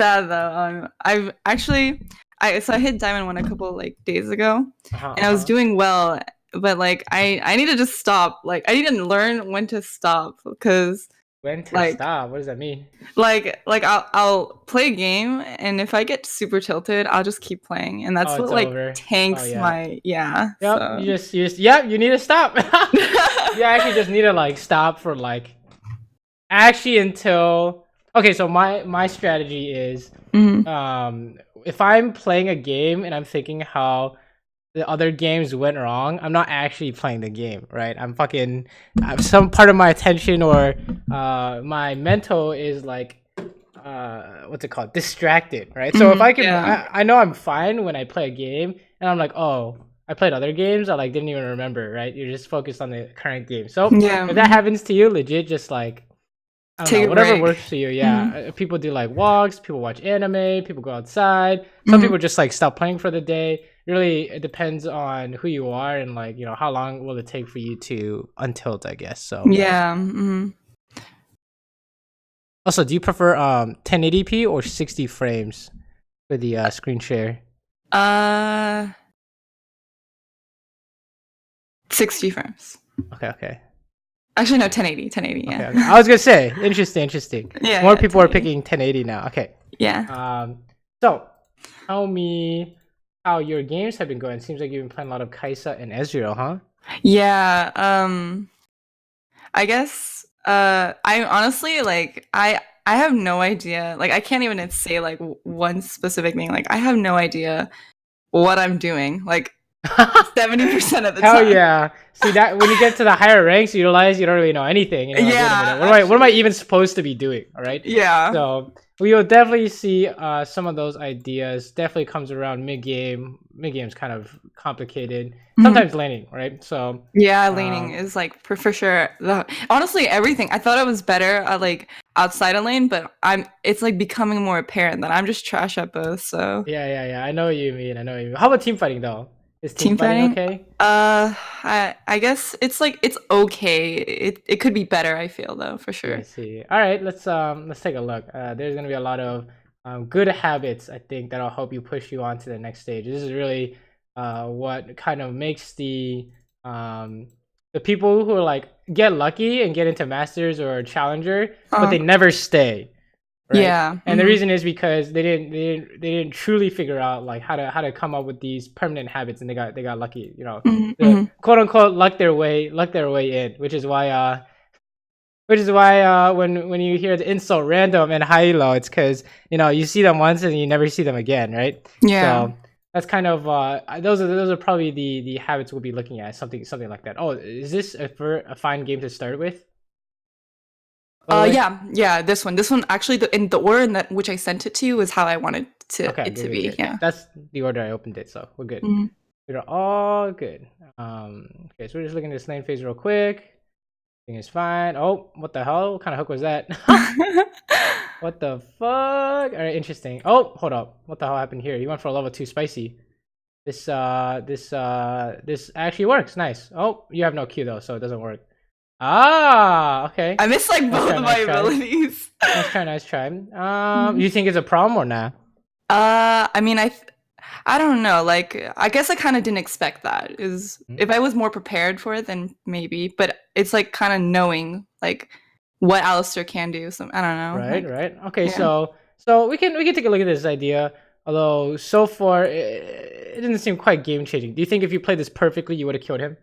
sad though. I hit Diamond 1 a couple like days ago, and I was doing well, but like I need to just stop. Like I need to learn when to stop because When to like stop? What does that mean? like I'll play a game, and if I get super tilted, I'll just keep playing, and Oh, that's it's what like over. Oh tanks yeah. my Yep. So Yep. You need to stop. You actually just need to like stop for like actually until okay. So my strategy is if I'm playing a game and I'm thinking how the other games went wrong, I'm not actually playing the game, right? I'm fucking some part of my attention or my mental is like what's it called, distracted, right? So if I can yeah. I know I'm fine when I play a game and I'm like, oh, I played other games, I like didn't even remember, right? You're just focused on the current game. So Yeah. if that happens to you, legit just like I don't know, Take a whatever break. works for you. Yeah, people do like walks, people watch anime, people go outside. Some people just like stop playing for the day. Really, it depends on who you are and like how long will it take for you to untilt, I guess. So Yeah. also, do you prefer 1080p or 60 frames for the screen share? 60 frames. Okay. Actually, no, 1080. Yeah. Okay. I was gonna say interesting. Yeah. More people are 1080. picking 1080 now. Okay. Yeah. So tell me how your games have been going. Seems like you've been playing a lot of Kaisa and Ezreal, huh? Yeah. I guess. I honestly like. I have no idea. Like, I can't even say like one specific thing. Like, I have no idea what I'm doing. Like, 70% of the Hell time. yeah! See that when you get to the higher ranks, you realize you don't really know anything, and you're like, wait a minute, Yeah. what am I even supposed to be doing? All right. Yeah. So we will definitely see some of those ideas. Definitely comes around mid game. Mid game's kind of complicated. Sometimes laning, right? So Yeah, laning is like for sure. Honestly, everything. I thought I was better at like outside of lane, but it's like becoming more apparent that I'm just trash at both. So yeah. I know what you mean. How about team fighting though? Is team team fighting fighting. okay? I guess it's like it's okay. It could be better. I feel though for I sure. see. All right, let's take a look. There's gonna be a lot of good habits I think that'll help you push you on to the next stage. This is really what kind of makes the people who are like get lucky and get into masters or challenger, but they never stay, right? Yeah. And the reason is because they didn't truly figure out like how to come up with these permanent habits, and they got lucky, the quote unquote luck their way in, which is why when you hear the insult random and high low, it's because you see them once and you never see them again, right? Yeah. So that's kind of those are probably the habits we'll be looking at, something like that. Oh, is this a fine game to start with? Yeah. This one actually in the order in that which I sent it to you was how I wanted it to be. Good. Yeah. That's the order I opened it, so we're good. Mhm. We're all good. Okay, so we're just looking at this lane phase real quick. Thing is fine. Oh, what the hell? What kind of hook was that? What the fuck? All right, interesting. Oh, hold up. What the hell happened here? You went for a level 2 spicy. This actually works. Nice. Oh, you have no Q though, so it doesn't work. Ah, okay. I missed like both of my abilities. Nice try. You think it's a problem or not? I mean, I don't know. Like, I guess I kind of didn't expect that. If I was more prepared for it, then maybe. But it's like kind of knowing like what Alistair can do. So I don't know. Right. Okay, Yeah. so we can take a look at this idea. Although so far it didn't seem quite game changing. Do you think if you played this perfectly, you would have killed him?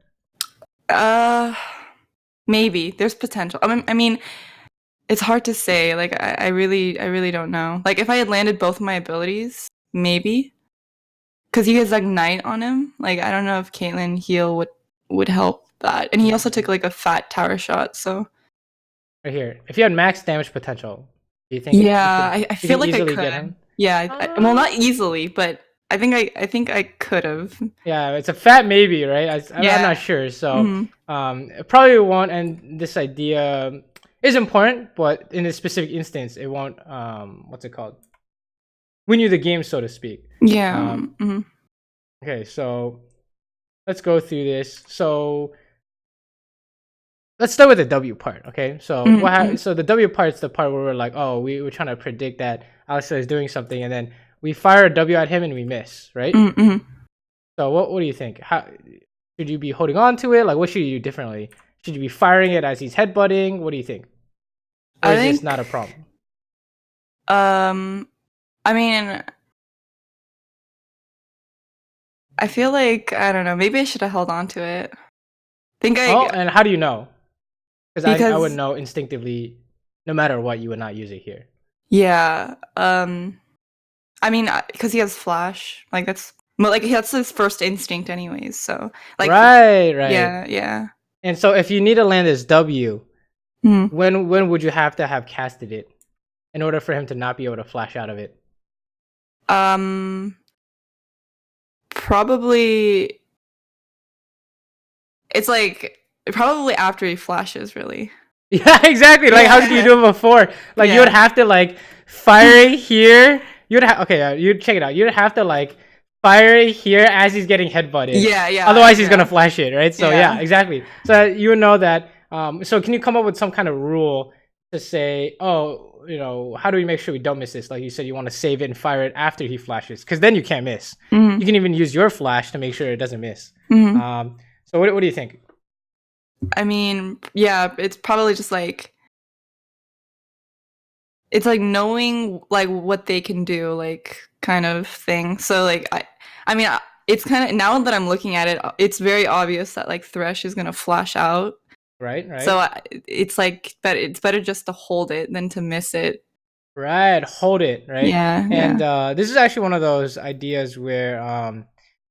Maybe there's potential. I mean, it's hard to say. Like, I really don't know. Like, if I had landed both of my abilities, maybe. Because he has like Knight on him. Like, I don't know if Caitlyn heal would help that. And he also took like a fat tower shot. So right here, if you had max damage potential, do you think? Yeah, I feel like I could. Get him? Yeah, well, not easily, but I think I could have. Yeah, it's a fat maybe, right? I'm Yeah. not sure. So it probably won't. And this idea is important, but in a specific instance, it won't. What's it called? Win you the game, so to speak. Yeah. Okay, so let's go through this. So let's start with the W part, okay? So Mm-hmm. so the W part's the part where we're like, oh, we're trying to predict that Alistair is doing something, and then we fire a W at him and we miss, right? Mm-hmm. So what do you think? How should you be holding on to it? Like, what should you do differently? Should you be firing it as he's headbutting? What do you think? Or I is this think, not a problem? I mean, I feel like, I don't know, maybe I should have held on to it. Think Oh, I, and how do you know? Because I would because, know instinctively, no matter what, you would not use it here. yeah, I mean, because he has flash, like that's his first instinct anyways, so, like, Right, right. yeah, yeah. And so if you need to land this W, Hmm. when would you have to have casted it in order for him to not be able to flash out of it? Um, probably, it's like, probably after he flashes, really. Yeah, exactly. Like, how did you Yeah, do it before? Like, you would yeah. have to like fire it here. You'd have okay. You check it out. You'd have to like fire it here as he's getting headbutted. Yeah, yeah, Otherwise, he's gonna yeah, flash it, right? So yeah, yeah. exactly. So you would know that. So can you come up with some kind of rule to say, oh, how do we make sure we don't miss this? Like you said, you want to save it and fire it after he flashes, because then you can't miss. Mm-hmm. You can even use your flash to make sure it doesn't miss. Mm-hmm. So what do you think? I mean, yeah, it's probably just like it's like knowing like what they can do, like kind of thing. So like I mean, it's kind of now that I'm looking at it, it's very obvious that like Thresh is gonna flash out. Right, So right. it's like that. It's better just to hold it than to miss it. Right, hold it, right? Yeah, And yeah. this is actually one of those ideas where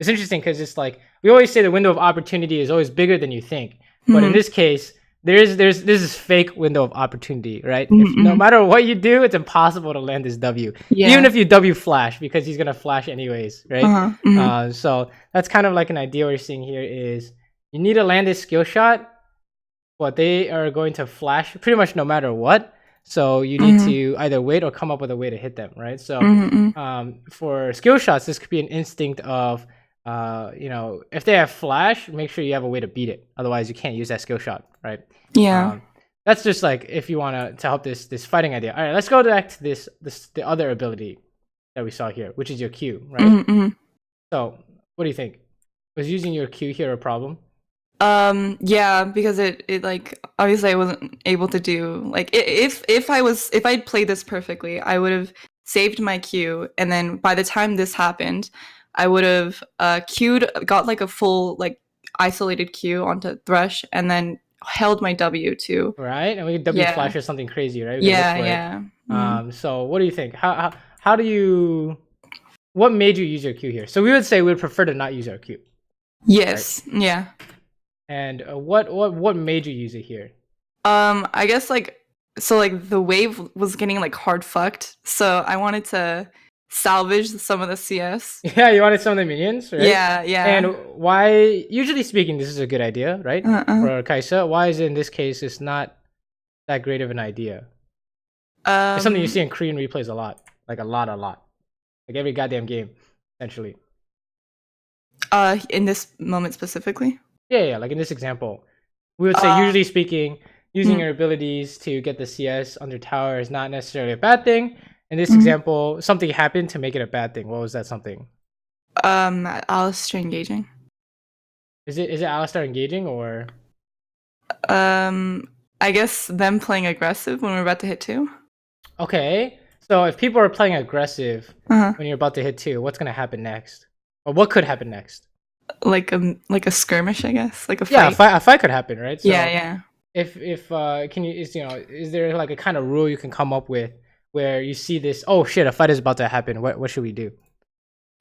it's interesting because it's like we always say the window of opportunity is always bigger than you think, but in Mm-hmm. this case, there's this is fake window of opportunity, right? If no Mm-hmm. matter what you do, it's impossible to land this W, even Yeah. if you W flash because he's gonna flash anyways, right? Uh-huh. Mm-hmm. So that's kind of like an idea we're seeing here is you need to land this skill shot, but they are going to flash pretty much no matter what. So you need Mm-hmm. to either wait or come up with a way to hit them, right? So Mm-hmm. for skill shots, this could be an instinct of, if they have flash, make sure you have a way to beat it. Otherwise, you can't use that skill shot, right? Yeah. Um, that's just like if you want to help this fighting idea. All right, let's go back to the other ability that we saw here, which is your Q, right? Mm-hmm. So what do you think? Was using your Q here a problem? Yeah, because it like obviously I wasn't able to do like if I'd played this perfectly, I would have saved my Q, and then by the time this happened, I would have got like a full like isolated Q onto Thresh, and then held my W too. Right, and we can W Yeah, flash or something crazy, right? We can look yeah, for it. yeah. Mm. So what do you think? How do you? What made you use your Q here? So we would say we would prefer to not use our Q, right? Yes, yeah. And what made you use it here? I guess like so like the wave was getting like hard fucked, so I wanted to salvage some of the CS. Yeah, you wanted some of the minions, right? Yeah, And yeah. why? Usually speaking, this is a good idea, right? Uh-uh. For Kaisa, why is it in this case it's not that great of an idea? It's something you see Um in Korean replays a lot, like a lot, like every goddamn game, essentially. in this moment specifically. Yeah, like in this example, we would say Uh usually speaking, using mm, your abilities to get the CS under tower is not necessarily a bad thing. In this mm, example, something happened to make it a bad thing. What was that something? Alistair engaging. Is it Alistar engaging or Um I guess them playing aggressive when we're about to hit two. okay? So if people are playing aggressive Uh-huh. when you're about to hit two, what's gonna happen next? Or what could happen next? Like a skirmish, I guess. Like a Yeah, fight. a fight could happen, right? Yeah, So yeah. if can you is there like a kind of rule you can come up with where you see this? Oh shit, a fight is about to happen. What should we do?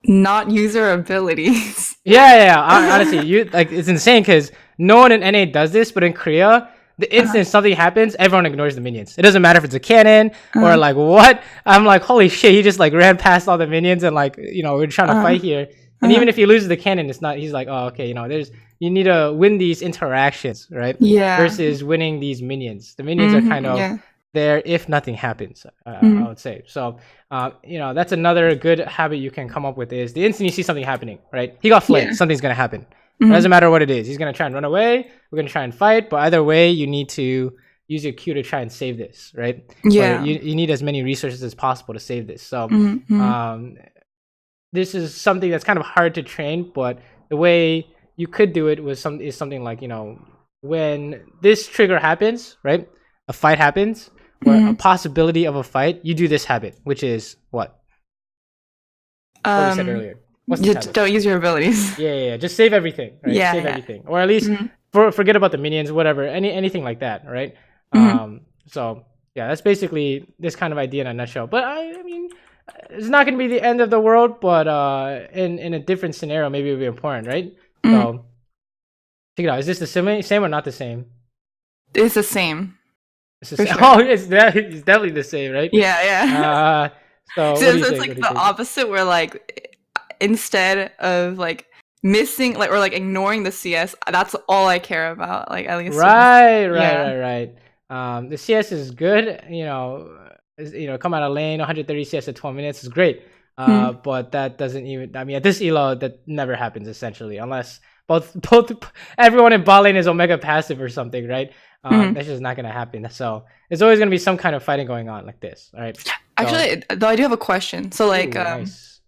Not user abilities. Yeah. Honestly, you like it's insane because no one in NA does this, but in Korea, the Uh-huh. instant something happens, everyone ignores the minions. It doesn't matter if it's a cannon or Uh-huh. like what. I'm like, holy shit, he just like ran past all the minions and like we're trying to Uh-huh. fight here. And Uh-huh. even if he loses the cannon, it's not. He's like, oh okay, there's you need to win these interactions, right? Yeah. Versus winning these minions. The minions are kind of Yeah. there if nothing happens. I Mhm. would say so. That's another good habit you can come up with is the instant you see something happening, right? He got flanked. Yeah. Something's gonna happen. It doesn't matter what it is. He's gonna try and run away. We're gonna try and fight, but either way, you need to use your Q to try and save this, right? Yeah. Or you need as many resources as possible to save this. So Mm-hmm. this is something that's kind of hard to train, but the way you could do it is something like, you know, when this trigger happens, right? A fight happens, or a possibility of a fight, you do this habit, which is what? What we said earlier. What's this habit? Don't use your abilities. Yeah. Just save everything, right? Yeah, Save everything, or at least forget about the minions, whatever, anything like that, right? So yeah, that's basically this kind of idea in a nutshell. But I mean, it's not going to be the end of the world, but in a different scenario, maybe it would be important, right? So check it out. Is this the same or not the same? It's the same. It's the same. Sure. Oh, it's definitely the same, right? Yeah. So it's like the opposite, where like instead of like missing like or like ignoring the CS, that's all I care about. Like at least right. The CS is good, you know, come out of lane 130 CS at 12 minutes is great. But that doesn't even, I mean, at this elo that never happens essentially, unless both everyone in bot lane is Omega passive or something, right? That's just not gonna happen. So there's always gonna be some kind of fighting going on like this. All right. Actually, though, I do have a question. So like nice.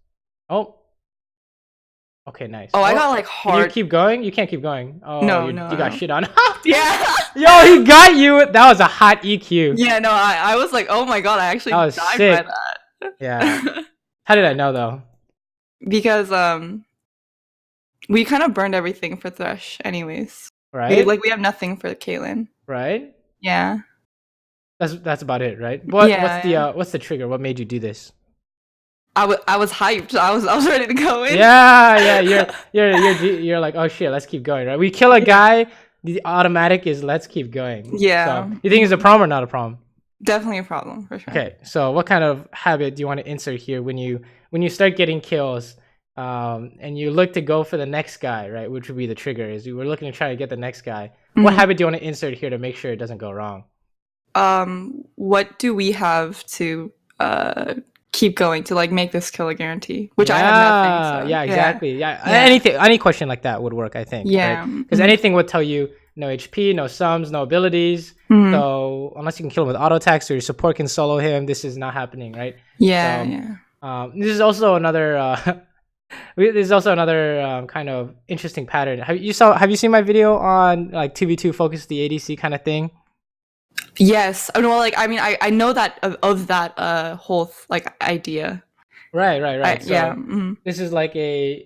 Okay, nice. I got like hard. Can you keep going? You can't keep going. Oh, no, you got shit on. Yeah. Yo, he got you. That was a hot EQ. Yeah, no, I was like, oh my god, I actually died sick. by that. Yeah. How did I know though? Because we kind of burned everything for Thresh anyways. Right. We have nothing for Caitlyn. Right. Yeah. That's about it, right? What's the trigger? What made you do this? I was hyped. I was ready to go in. Yeah. You're like, oh shit, let's keep going, right? We kill a guy. The automatic is let's keep going. Yeah. So you think it's a problem or not a problem? Definitely a problem for sure. Okay. So what kind of habit do you want to insert here when you start getting kills, and you look to go for the next guy, right? Which would be the trigger. Is you were looking to try to get the next guy. What habit do you want to insert here to make sure it doesn't go wrong? What do we have to keep going to like make this kill a guarantee? Which I have nothing. So, yeah, exactly. Yeah. Any question like that would work, I think. Yeah. Because anything would tell you no HP, no sums, no abilities. So unless you can kill him with auto attacks or your support can solo him, this is not happening, right? Yeah. This is also another. There's also another kind of interesting pattern. Have you seen my video on like 2v2 focus the ADC kind of thing? Yes. Well, like I mean, I know that of that whole like idea. Right. So this is like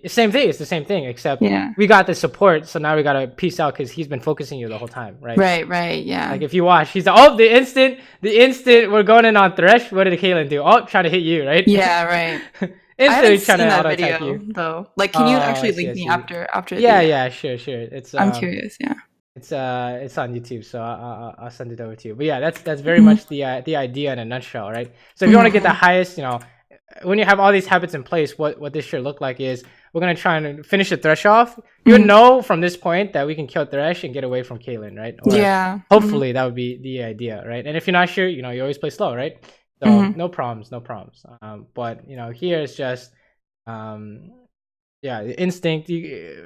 same thing. It's the same thing, except we got the support, so now we gotta peace out because he's been focusing you the whole time, right? Right. Yeah. Like if you watch, he's like, the instant we're going in on Thresh. What did Caitlyn do? Trying to hit you, right? Yeah, right. Instantly trying to auto attack video, you. Though. Like, can you actually link me after? Yeah, sure. It's I'm curious. Yeah. It's on YouTube, so I'll send it over to you. But yeah, that's very much the idea in a nutshell, right? So if you want to get the highest, you know, when you have all these habits in place, what this should look like is we're gonna try and finish the Thresh off. You know from this point that we can kill Thresh and get away from Caitlyn, right? Or hopefully that would be the idea, right? And if you're not sure, you know, you always play slow, right? So no problems. But you know, here it's just the instinct.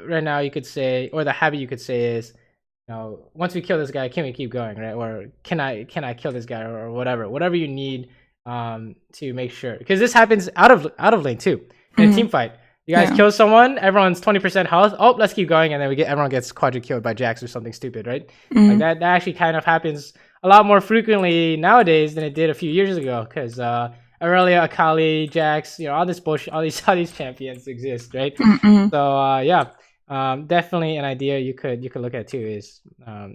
Right now you could say, or the habit you could say is, you know, once we kill this guy, can we keep going, right? Or can I kill this guy, or whatever you need to make sure, because this happens out of lane too in a team fight. You guys kill someone, everyone's 20% health. Let's keep going, and then everyone gets quadra killed by Jax or something stupid, right? Like that actually kind of happens a lot more frequently nowadays than it did a few years ago, because Aurelia, Akali, Jax, you know, all this bullshit, all these champions exist, right? So definitely an idea you could look at too is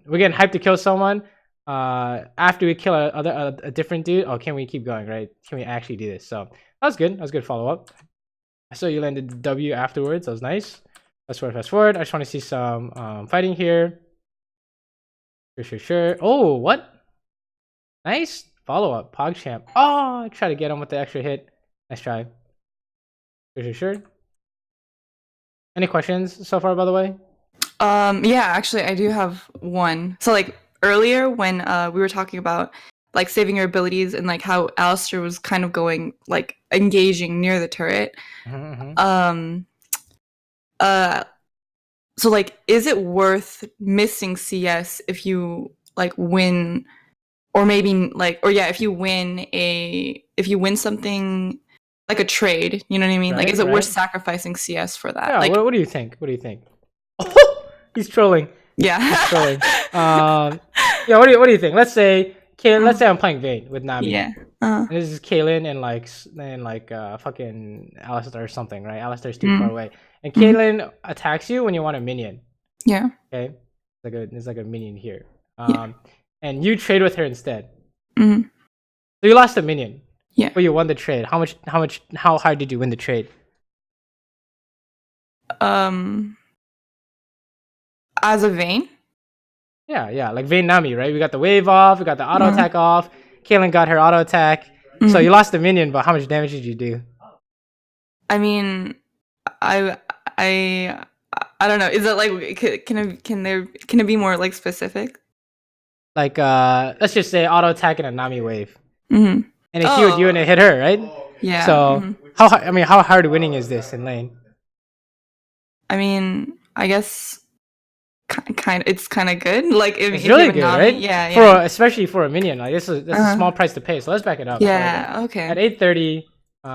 we're getting hyped to kill someone. After we kill a different dude, can we keep going, right? Can we actually do this? So that was good follow up. I saw you landed the W afterwards. That was nice. Fast forward. I just want to see some fighting here. Sure. Oh, what? Nice follow up. PogChamp. I try to get him with the extra hit. Nice try. Sure. Any questions so far, by the way? Yeah, actually, I do have one. So, like, earlier when we were talking about, like, saving your abilities and, like, how Alistair was kind of going, like, engaging near the turret. So like, is it worth missing CS if you like win, or maybe like, or yeah, if you win something like a trade, you know what I mean? Like, Right, is it worth right. sacrificing CS for that? Yeah. Like, What do you think? What do you think? He's trolling. yeah. He's trolling. Yeah. What do you think? Let's say, let's say I'm playing Vayne with Nami. Yeah. And this is Kaylin and fucking Alistar or something, right? Alistar's too far away. And Kaylin attacks you when you want a minion. Yeah. Okay? There's like a minion here. Yeah. And you trade with her instead. Mm-hmm. So you lost a minion. Yeah. But you won the trade. How hard did you win the trade? As a Vayne? Yeah. Like Vayne Nami, right? We got the wave off, we got the auto attack off. Kaylin got her auto attack. So you lost a minion, but how much damage did you do? I mean, I don't know. Is it like can it be more like specific? Like let's just say auto attack and a Nami wave. Mm-hmm. And it healed you and it hit her, right? Yeah. So how hard winning is this in lane? I mean, I guess it's kind of good. Like it's really good, right? Yeah. Especially for a minion, like this is a small price to pay. So let's back it up. Yeah. Right? Okay. At 830, we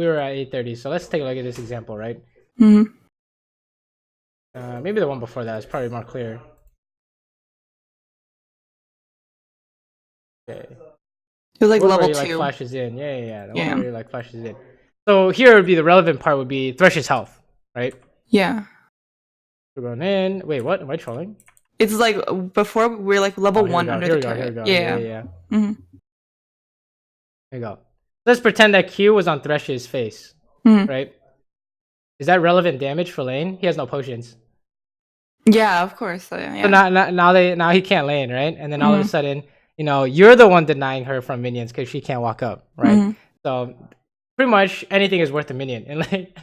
were at 830. So let's take a look at this example, right? Mm-hmm. Maybe the one before that is probably more clear. Okay. It was like the one level where he, 2. Like flashes in. Yeah. The one where he like flashes in. So here would be the relevant part would be Thresh's health, right? Yeah. We're going in. Wait, what? Am I trolling? It's like before we're like level 1 under the turret. Here we go. Yeah. Mm-hmm. Here we go. Let's pretend that Q was on Thresh's face, right? Is that relevant damage for lane? He has no potions. Yeah, of course. Yeah. So now he can't lane, right? And then all of a sudden, you're the one denying her from minions because she can't walk up, right? So pretty much anything is worth a minion, and like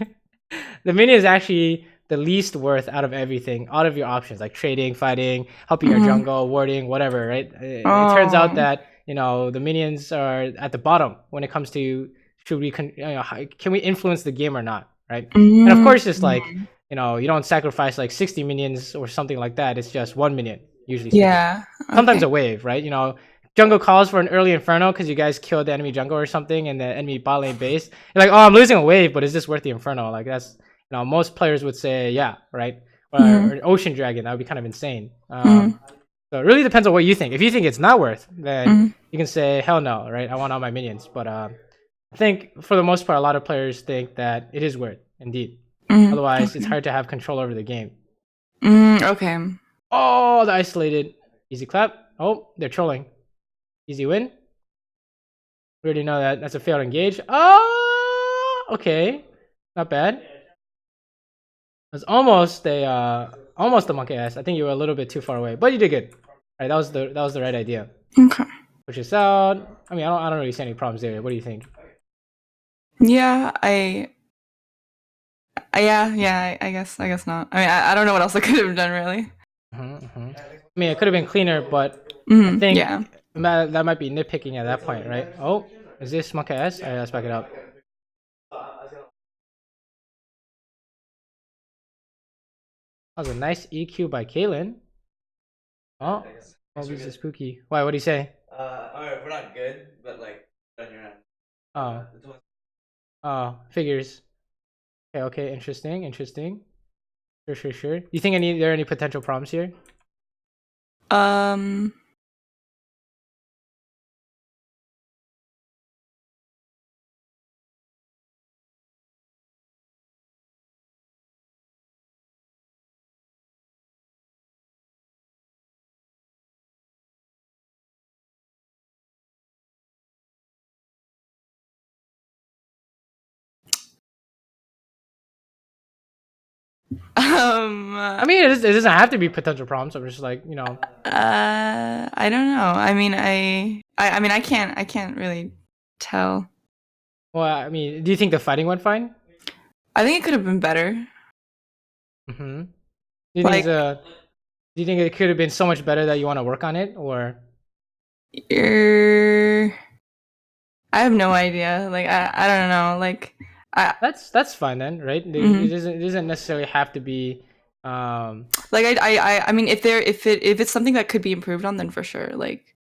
the minion is actually the least worth out of everything, out of your options like trading, fighting, helping your jungle, warding, whatever, right? It turns out that the minions are at the bottom when it comes to can we influence the game or not, right? And of course, it's like you don't sacrifice like 60 minions or something like that. It's just one minion usually. Yeah. Okay. Sometimes a wave, right? Jungle calls for an early Inferno because you guys killed the enemy jungle or something, and the enemy bot lane base. You're like, oh, I'm losing a wave, but is this worth the Inferno? Like that's most players would say, yeah, right? Or Ocean Dragon, that would be kind of insane. So it really depends on what you think. If you think it's not worth, then you can say, hell no, right? I want all my minions. But I think for the most part, a lot of players think that it is worth, indeed. Otherwise, it's hard to have control over the game. Okay. Oh, the isolated. Easy clap. Oh, they're trolling. Easy win. We already know that. That's a failed engage. Oh, okay. Not bad. It was almost a monkey ass. I think you were a little bit too far away, but you did good. Right, that was the right idea. Okay. Push this out. I mean, I don't really see any problems there. What do you think? Yeah, I guess not. I mean, I don't know what else I could have done really. I mean, it could have been cleaner, but I think that might be nitpicking at that point, right? Oh, is this monkey ass? Alright, let's back it up. That was a nice EQ by Kaylin. Oh, this is spooky. Why? What do you say? Alright, we're not good, but like on your end. Oh, figures. Okay, interesting. Sure. You think there are any potential problems here? I mean, it doesn't have to be potential problems. I'm just like, I don't know. I mean, I can't really tell. Well, I mean, do you think the fighting went fine? I think it could have been better. Do you think do you think it could have been so much better that you want to work on it, or? I have no idea. Like I don't know. Like that's fine then, right? It doesn't necessarily have to be Like I mean, if it's something that could be improved on, then for sure. Like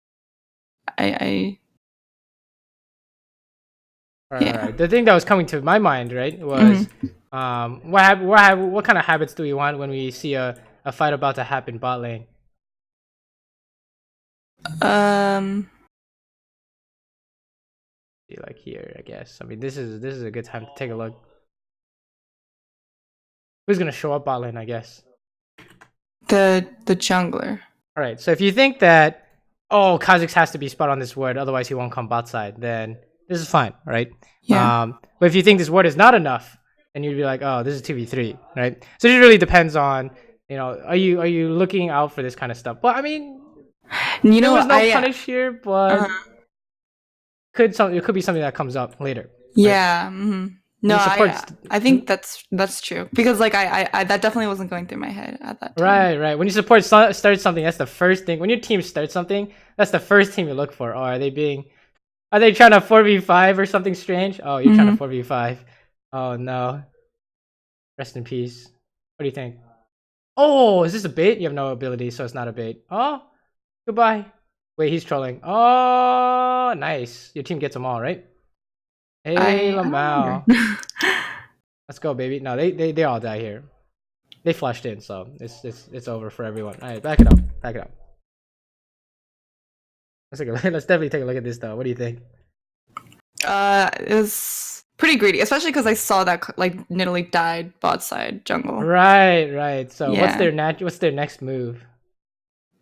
I yeah. Alright. The thing that was coming to my mind, right, was what kind of habits do we want when we see a fight about to happen bot lane? See, like here, I guess. I mean, this is a good time to take a look. Who's gonna show up bot lane, I guess? The jungler. All right. So if you think that Kha'Zix has to be spot on this ward, otherwise he won't come bot side, then this is fine, right? Yeah. But if you think this ward is not enough, then you'd be like, oh, this is 2v3, right? So it really depends on, are you looking out for this kind of stuff? Well, I mean, there was no punish here, but it could be something that comes up later. Yeah. Right? Mm-hmm. No, I think that's true, because like I that definitely wasn't going through my head at that time. Right. When you start something, that's the first thing. When your team starts something, that's the first thing you look for. Oh, are they trying to 4v5 or something strange? Oh, you're trying to 4v5. Oh no. Rest in peace. What do you think? Oh, is this a bait? You have no ability, so it's not a bait. Oh, goodbye. Wait, he's trolling. Oh, nice. Your team gets them all, right? Hey, Lamau. Let's go, baby. No, they all die here. They flushed in, so it's over for everyone. All right, back it up. Let's definitely take a look at this though. What do you think? It was pretty greedy, especially because I saw that like Nidalee died bot side jungle. Right. So what's their next move?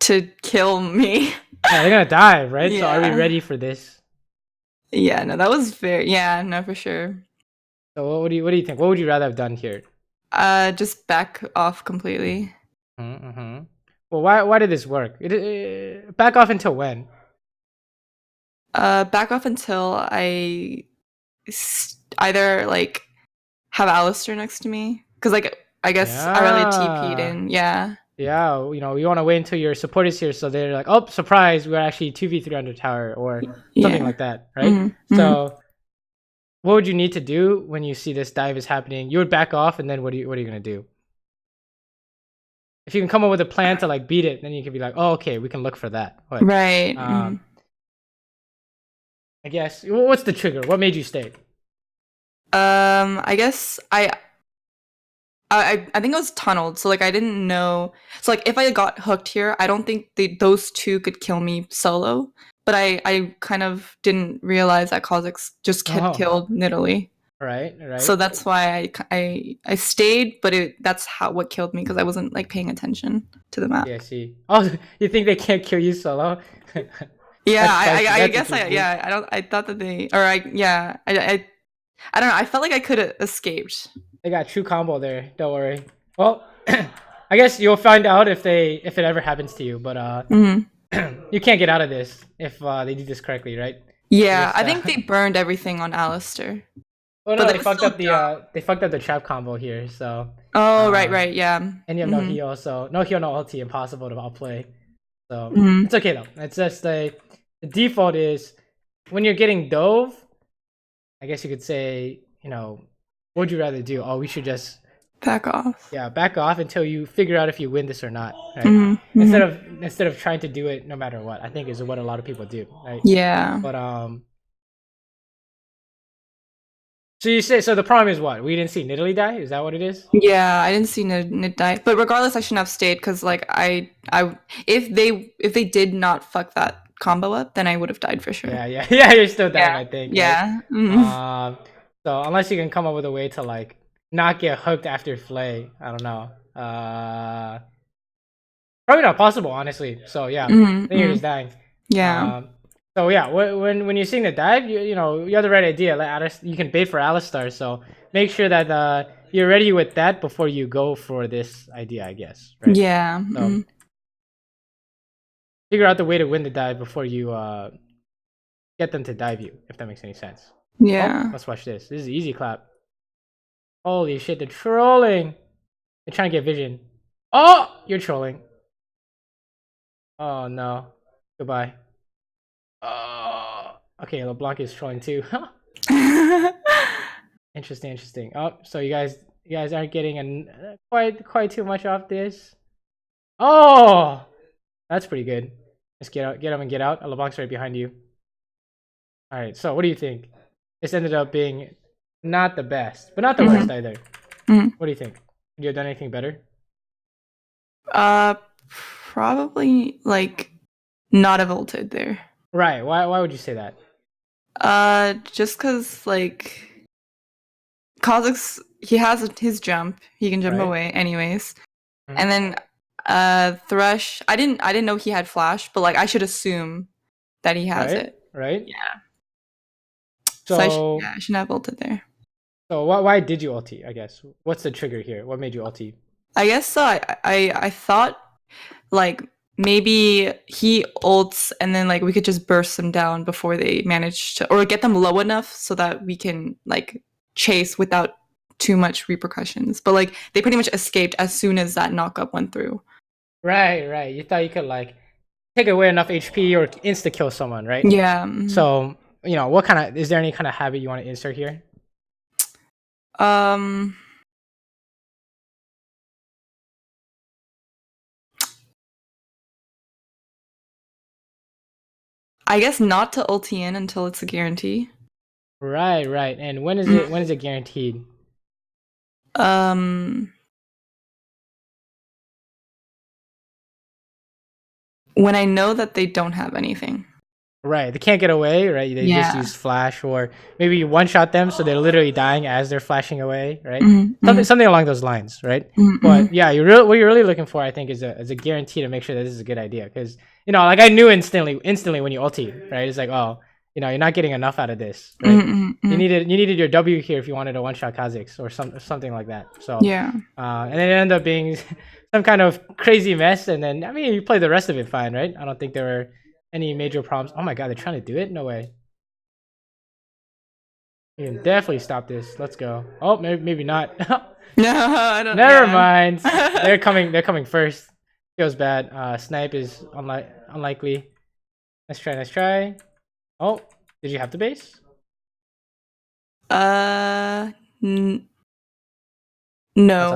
To kill me. Yeah, they're gonna die, right? Yeah. So are we ready for this? Yeah, no, that was no, for sure. So what do you think? What would you rather have done here? Just back off completely. Mm-hmm. Well, why did this work? Back off until when? Back off until I either like have Alistar next to me, because like I guess I really TP'd in. Yeah, we want to wait until your support is here, so they're like, oh, surprise, we're actually 2v3 under tower or something like that, right? So what would you need to do when you see this dive is happening? You would back off, and then what are you gonna do? If you can come up with a plan to like beat it, then you can be like, oh, okay, we can look for that. But, right. I guess, what's the trigger? What made you stay? I guess I think I was tunneled, so like I didn't know. So like if I got hooked here, I don't think those two could kill me solo. But I kind of didn't realize that Kha'Zix just killed Nidalee. Right. So that's why I stayed, but that's what killed me, because I wasn't like paying attention to the map. Yeah, see. Oh, you think they can't kill you solo? Yeah, I guess I thought that I don't know. I felt like I could have escaped. They got true combo there. Don't worry. Well, I guess you'll find out if it ever happens to you. But you can't get out of this if they do this correctly, right? Yeah, I think they burned everything on Alistar. Oh no, they fucked up the trap combo here. So. Oh right, yeah. And you have no heal, so no heal, no ulti, impossible to outplay. So it's okay though. It's just the default is when you're getting dove. I guess you could say, what would you rather do? Oh, we should just back off. Yeah, back off until you figure out if you win this or not. Right? Instead of trying to do it no matter what, I think is what a lot of people do. Right? Yeah. But so you say, so the problem is what? We didn't see Nidalee die? Is that what it is? Yeah, I didn't see Nid die. But regardless, I shouldn't have stayed, because like if they did not fuck that combo up, then I would have died for sure. Yeah, you're still dying, I think. Yeah. Right? So unless you can come up with a way to like not get hooked after Flay, I don't know. Probably not possible, honestly. So yeah, then you're just dying. Yeah. So yeah, when you're seeing the dive, you have the right idea. Like you can bait for Alistar, so make sure that you're ready with that before you go for this idea, I guess. Right? Yeah. So, figure out the way to win the dive before you get them to dive you, if that makes any sense. Yeah. Oh, let's watch this. This is an easy clap. Holy shit, they're trolling. They're trying to get vision. Oh, you're trolling. Oh no. Goodbye. Okay, LeBlanc is trolling too. Interesting. Oh, so you guys You guys aren't getting quite too much off this. Oh, that's pretty good. Just get out, get up and get out. LeBlanc's right behind you. All right. So what do you think? This ended up being not the best, but not the worst either. What do you think? Could you have done anything better? Probably like not have ulted there. Right. Why would you say that? Just cause like Kha'Zix, he has his jump. He can jump away anyways. And then Thresh, I didn't know he had flash, but like I should assume that he has it. Right? Yeah. So I shouldn't have ulted there. So why did you ulti, I guess? What's the trigger here? What made you ulti? I guess so. I thought like maybe he ults and then like we could just burst them down before they manage to, or get them low enough so that we can like chase without too much repercussions. But like they pretty much escaped as soon as that knockup went through. Right. You thought you could like take away enough HP or insta kill someone, right? Yeah. So what kind of, is there any kind of habit you want to insert here? I guess not to ulti in until it's a guarantee. Right. And when is it guaranteed? When I know that they don't have anything. Right, they can't get away, right? They just use flash, or maybe you one-shot them so they're literally dying as they're flashing away, right? Something along those lines, right? But yeah, what you're really looking for, I think, is a guarantee to make sure that this is a good idea. Because like I knew instantly when you ulti, right? It's like, oh, you're not getting enough out of this, right? You needed your W here if you wanted a one-shot Kha'Zix or something like that. So yeah, and then it ended up being some kind of crazy mess, and then I mean you played the rest of it fine, right? I don't think there were any major problems. Oh my god, they're trying to do it? No way. You can definitely stop this. Let's go. Oh, maybe not. No, I don't. Never mind. They're coming first. Feels bad. Snipe is unlikely. Nice try. Oh, did you have the base? No,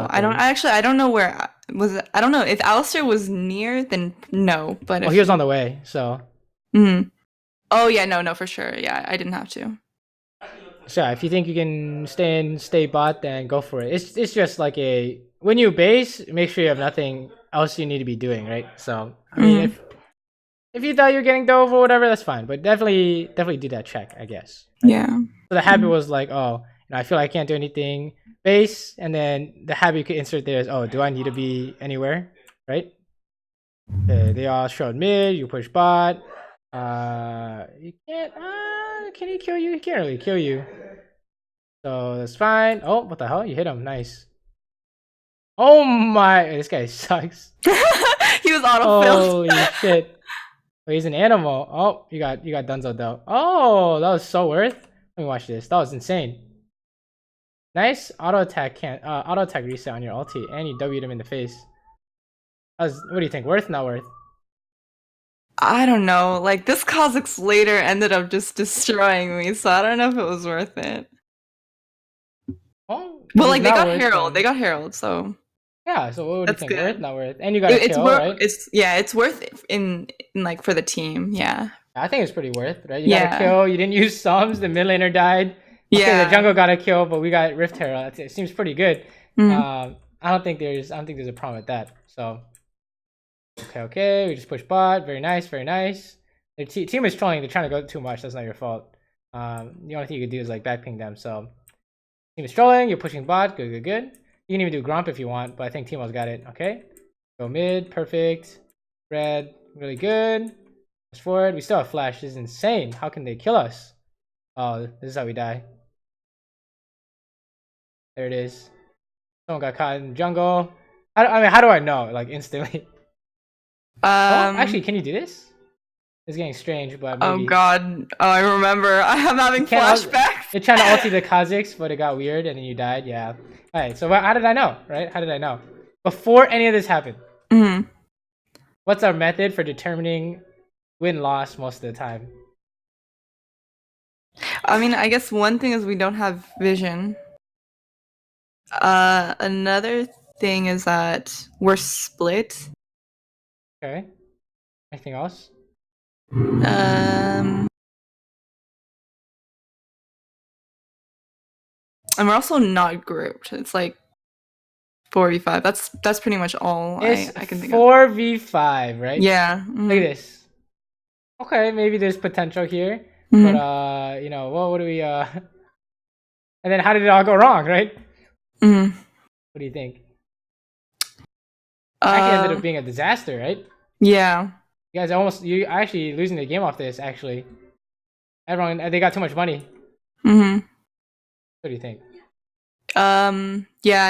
I don't. I don't know where was it. I don't know if Alistair was near. Then no, but he was on the way. So. Oh yeah, no, for sure. Yeah, I didn't have to. So if you think you can stay bot, then go for it. It's just like when you base, make sure you have nothing else you need to be doing, right? So I mean, if you thought you were getting dove or whatever, that's fine. But definitely do that check, I guess. Right? Yeah. So the habit was like, oh, I feel like I can't do anything. Base, and then the habit you could insert there is, oh, do I need to be anywhere, right? Okay, they all showed mid. You push bot. You can't. Can he kill you? He can't really kill you. So that's fine. Oh, what the hell? You hit him. Nice. Oh my! This guy sucks. He was auto-filled. Holy shit! Wait, he's an animal. Oh, you got Dunzo though. Oh, that was so worth. Let me watch this. That was insane. Nice auto attack reset on your ulti, and you W'd him in the face. What do you think? Worth? Not worth? I don't know. Like this Kha'Zix later ended up just destroying me, so I don't know if it was worth it. Oh, well, like they got Herald, so yeah. So what would you think? Good. Worth? Not worth? And you got a kill, right? It's worth it in like for the team. Yeah. I think it's pretty worth, right? You got a kill. You didn't use sums. The mid laner died. Okay, the jungle got a kill, but we got Rift Herald. It seems pretty good. I don't think there's a problem with that. So okay, we just push bot. Very nice. The team is trolling. They're trying to go too much. That's not your fault. The only thing you could do is like backping them. So team is trolling. You're pushing bot. Good. You can even do Gromp if you want, but I think Teemo's got it. Okay, go mid. Perfect. Red. Really good. Push forward. We still have flash. This is insane. How can they kill us? Oh, this is how we die. There it is. Someone got caught in the jungle. I mean, how do I know? Like instantly. Actually, can you do this? It's getting strange, but maybe... Oh god. Oh, I remember. I'm having flashbacks. You're trying to ulti the Kha'Zix, but it got weird and then you died. Yeah. Alright, so how did I know, right? How did I know? Before any of this happened. What's our method for determining win-loss most of the time? I mean, I guess one thing is we don't have vision. Another thing is that we're split. Okay. Anything else? And we're also not grouped. It's like 4v5. That's pretty much all It's I can think of. 4v5, right? Yeah. Look at this. Okay, maybe there's potential here, Mhm. but you know, what do we and then how did it all go wrong, right? Mhm. What do you think? Actually ended up being a disaster, right? Yeah. You actually losing the game off this. Actually, everyone they got too much money. Mhm. What do you think? Yeah.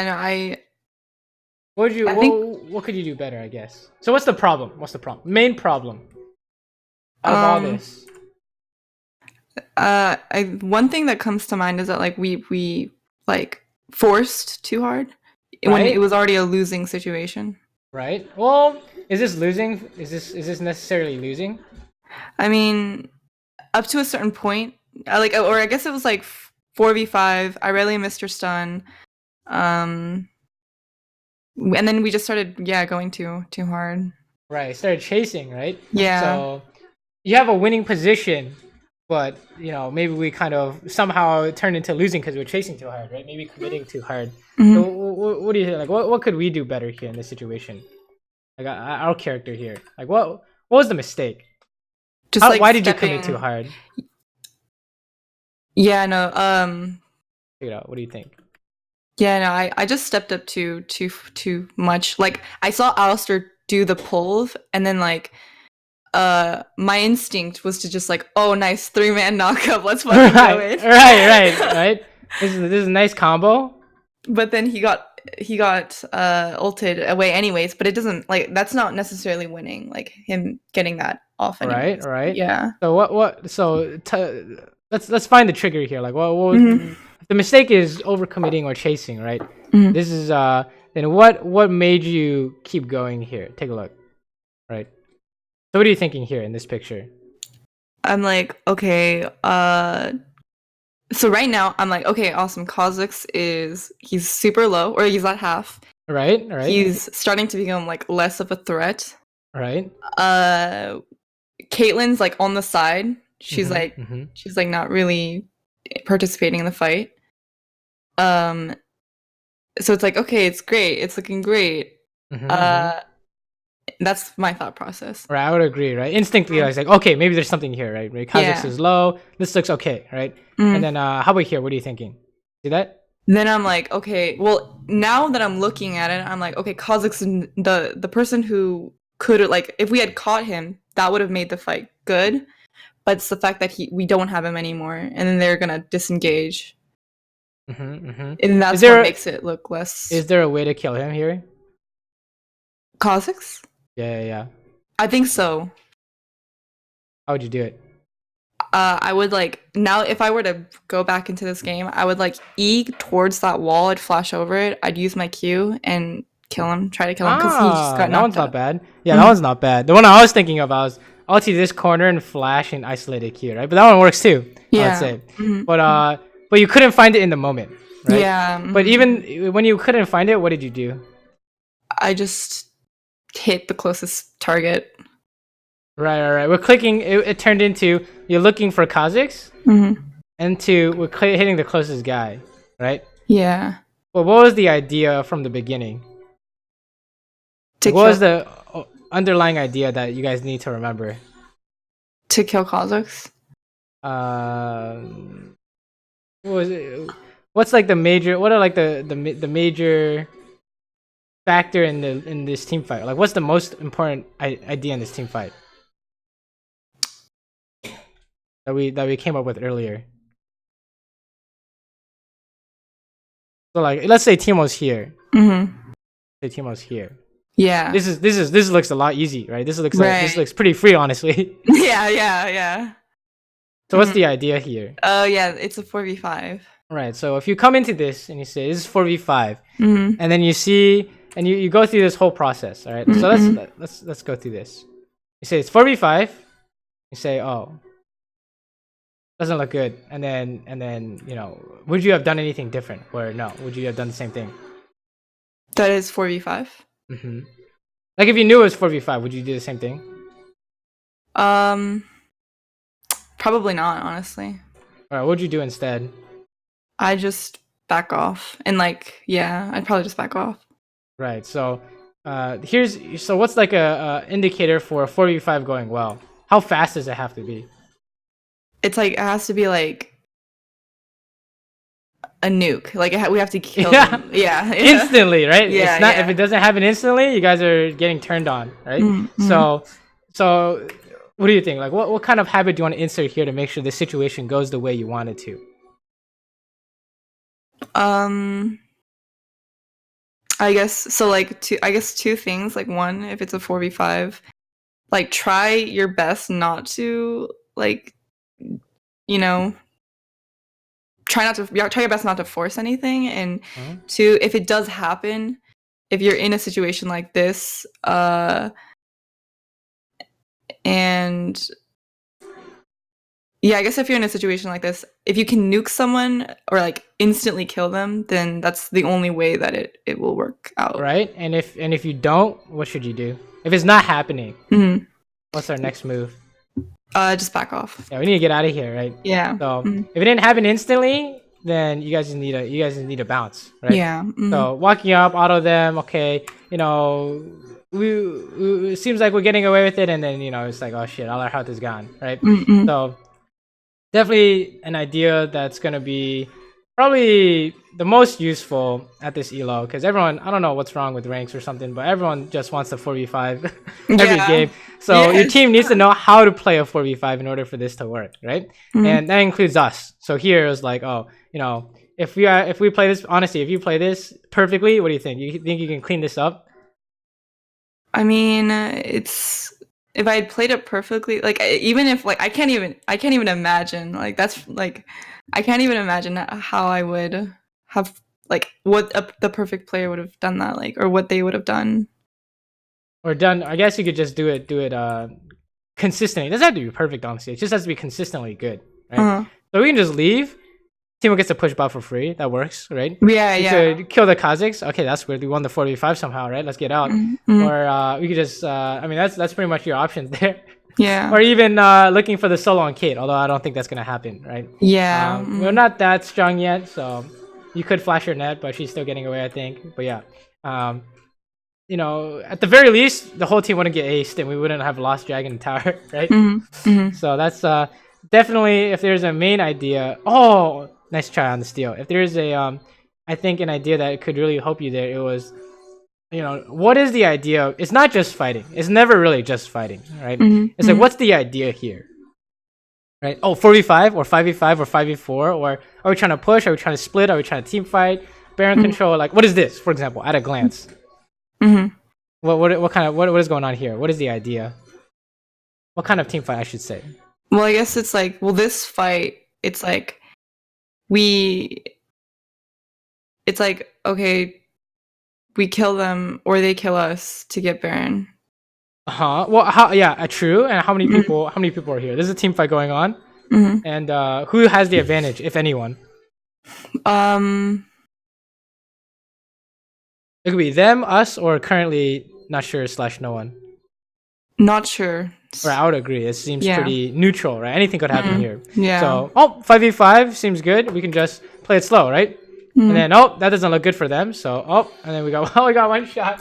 No. I think. What could you do better? I guess. So what's the problem? What's the problem? Main problem out of all this. One thing that comes to mind is that like we like forced too hard when Right? it was already a losing situation. Right. Well, is this losing? Is this necessarily losing? I mean, up to a certain point, or I guess it was like 4v5. I rarely missed her stun, and then we just started going too hard. Right. Started chasing. Right. Yeah. So you have a winning position, but you know maybe we kind of somehow turned into losing because we're chasing too hard. Right. Maybe committing too hard. Mhm. So what do you think? Like what could we do better here in this situation? Like our character here. Like what was the mistake? Just like why did you commit too hard? Yeah, no. Figure it out. What do you think? Yeah, no. I just stepped up too much. Like I saw Alistair do the pulls, and then like, my instinct was to just like, oh, nice 3-man knockup. Let's fucking go in. Right. This is a nice combo. But then he got ulted away anyways. But it doesn't like that's not necessarily winning. Like him getting that off. Anyways. Right. Yeah. So what? So let's find the trigger here. Like what the mistake is overcommitting or chasing, right? Mhm. This is then what made you keep going here? Take a look. Right. So what are you thinking here in this picture? I'm like, okay, so right now I'm like, okay, awesome. He's super low, or he's at half. Right. He's starting to become like less of a threat. Right. Caitlyn's like on the side. She's she's like not really participating in the fight. So it's like, okay, it's great. It's looking great. That's my thought process. Right, I would agree, right? Instinctively, I was like, okay, maybe there's something here, right? Kha'Zix is low. This looks okay, right? And then how about here? What are you thinking? See that? Then I'm like, okay, well, now that I'm looking at it, I'm like, okay, Kha'Zix, the person who could, like, if we had caught him, that would have made the fight good. But it's the fact that we don't have him anymore, and then they're gonna disengage. And that's what makes it look less. Is there a way to kill him here? Kha'Zix? Yeah. I think so. How would you do it? I would like now if I were to go back into this game, I would like E towards that wall. I'd flash over it. I'd use my Q and kill him. Try to kill him because he just got knocked out. That one's not bad. Yeah, that one's not bad. The one I was thinking of, I was ulti this corner and flash and isolated Q, right? But that one works too. Yeah. I would say. But you couldn't find it in the moment, right? Yeah. But even when you couldn't find it, what did you do? I just hit the closest target. Right. We're clicking. It turned into you're looking for Kha'Zix, and we're hitting the closest guy, right? Yeah. Well, what was the idea from the beginning? What was the underlying idea that you guys need to remember? To kill Kha'Zix. What was it? What's like the major? What are like the major factor in this team fight? Like, what's the most important idea in this team fight that we came up with earlier? So like, let's say Timo's here. Say Timo's here. Yeah. This looks a lot easy, right? This looks pretty free, honestly. Yeah. So what's the idea here? Oh yeah, it's a 4v5. Right. So if you come into this and you say this is 4v5, and then you see and you go through this whole process, all right? So let's go through this. You say it's 4v5. You say, oh, Doesn't look good. And then you know, would you have done anything different? Or no? Would you have done the same thing? That is 4v5. Like if you knew it was 4v5, would you do the same thing? Probably not, honestly. All right, what'd you do instead? I just back off and like, yeah, I'd probably just back off. Right. So, so what's like a indicator for a 4v5 going well? How fast does it have to be? It's like it has to be like a nuke. Like we have to kill Yeah. them. Yeah. Instantly, right? Yeah, It's not, yeah. if it doesn't happen instantly, you guys are getting turned on, right? So what do you think? Like, what kind of habit do you want to insert here to make sure the situation goes the way you want it to? I guess so. Like two things. Like one, if it's a 4v5, like try your best not to like, you know, try your best not to force anything. And two, if it does happen, if you're in a situation like this, and yeah, I guess if you're in a situation like this, if you can nuke someone or like instantly kill them, then that's the only way that it will work out. Right? And if you don't, what should you do? If it's not happening, what's our next move? Just back off. Yeah, we need to get out of here, right? Yeah. So if it didn't happen instantly, then you guys just need a bounce, right? Yeah. So walking up, auto them, okay, you know, it seems like we're getting away with it, and then you know it's like, oh shit, all our health is gone, right? So definitely an idea that's gonna be probably the most useful at this elo, because everyone, I don't know what's wrong with ranks or something, but everyone just wants a 4v5 every game. So your team needs to know how to play a 4v5 in order for this to work, right? And that includes us. So here it's like, oh, you know, if we play this, honestly, if you play this perfectly, what do you think? You think you can clean this up? I mean, it's if I had played it perfectly, like even if like I can't even imagine, like that's like I can't even imagine how I would have like what the perfect player would have done that, like, or what they would have done. Or done, I guess you could just do it consistently. It doesn't have to be perfect, honestly. It just has to be consistently good, right? So we can just leave. Team gets a push bot for free. That works, right? Yeah, we could kill the Kazakhs. Okay, that's weird. We won the 4v5 somehow, right? Let's get out. Or we could just, I mean, that's pretty much your options there. Yeah. Or even looking for the solo on Kate, although I don't think that's going to happen, right? Yeah. We're not that strong yet, so you could flash her net, but she's still getting away, I think. But yeah. You know, at the very least, the whole team wouldn't get aced and we wouldn't have lost Dragon Tower, right? So that's definitely, if there's a main idea. Oh, nice try on the steal. If there's a, I think an idea that could really help you there, it was, you know, what is the idea? It's not just fighting. It's never really just fighting, right? It's like, what's the idea here? Right? Oh, 4v5 or 5v5 or 5v4, or are we trying to push? Are we trying to split? Are we trying to team fight? Baron control? Like, what is this, for example, at a glance? What kind of what is going on here? What is the idea? What kind of team fight, I should say? Well, I guess it's like, well, this fight, it's like it's like, okay, we kill them or they kill us to get Baron. Well, yeah, true. And how many people? How many people are here? There's a team fight going on, and who has the advantage, if anyone? It could be them, us, or currently not sure / no one. Not sure. Right, I would agree. It seems pretty neutral, right? Anything could happen here. Yeah. So, 5v5 seems good. We can just play it slow, right? And then, that doesn't look good for them. So, and then we got one shot.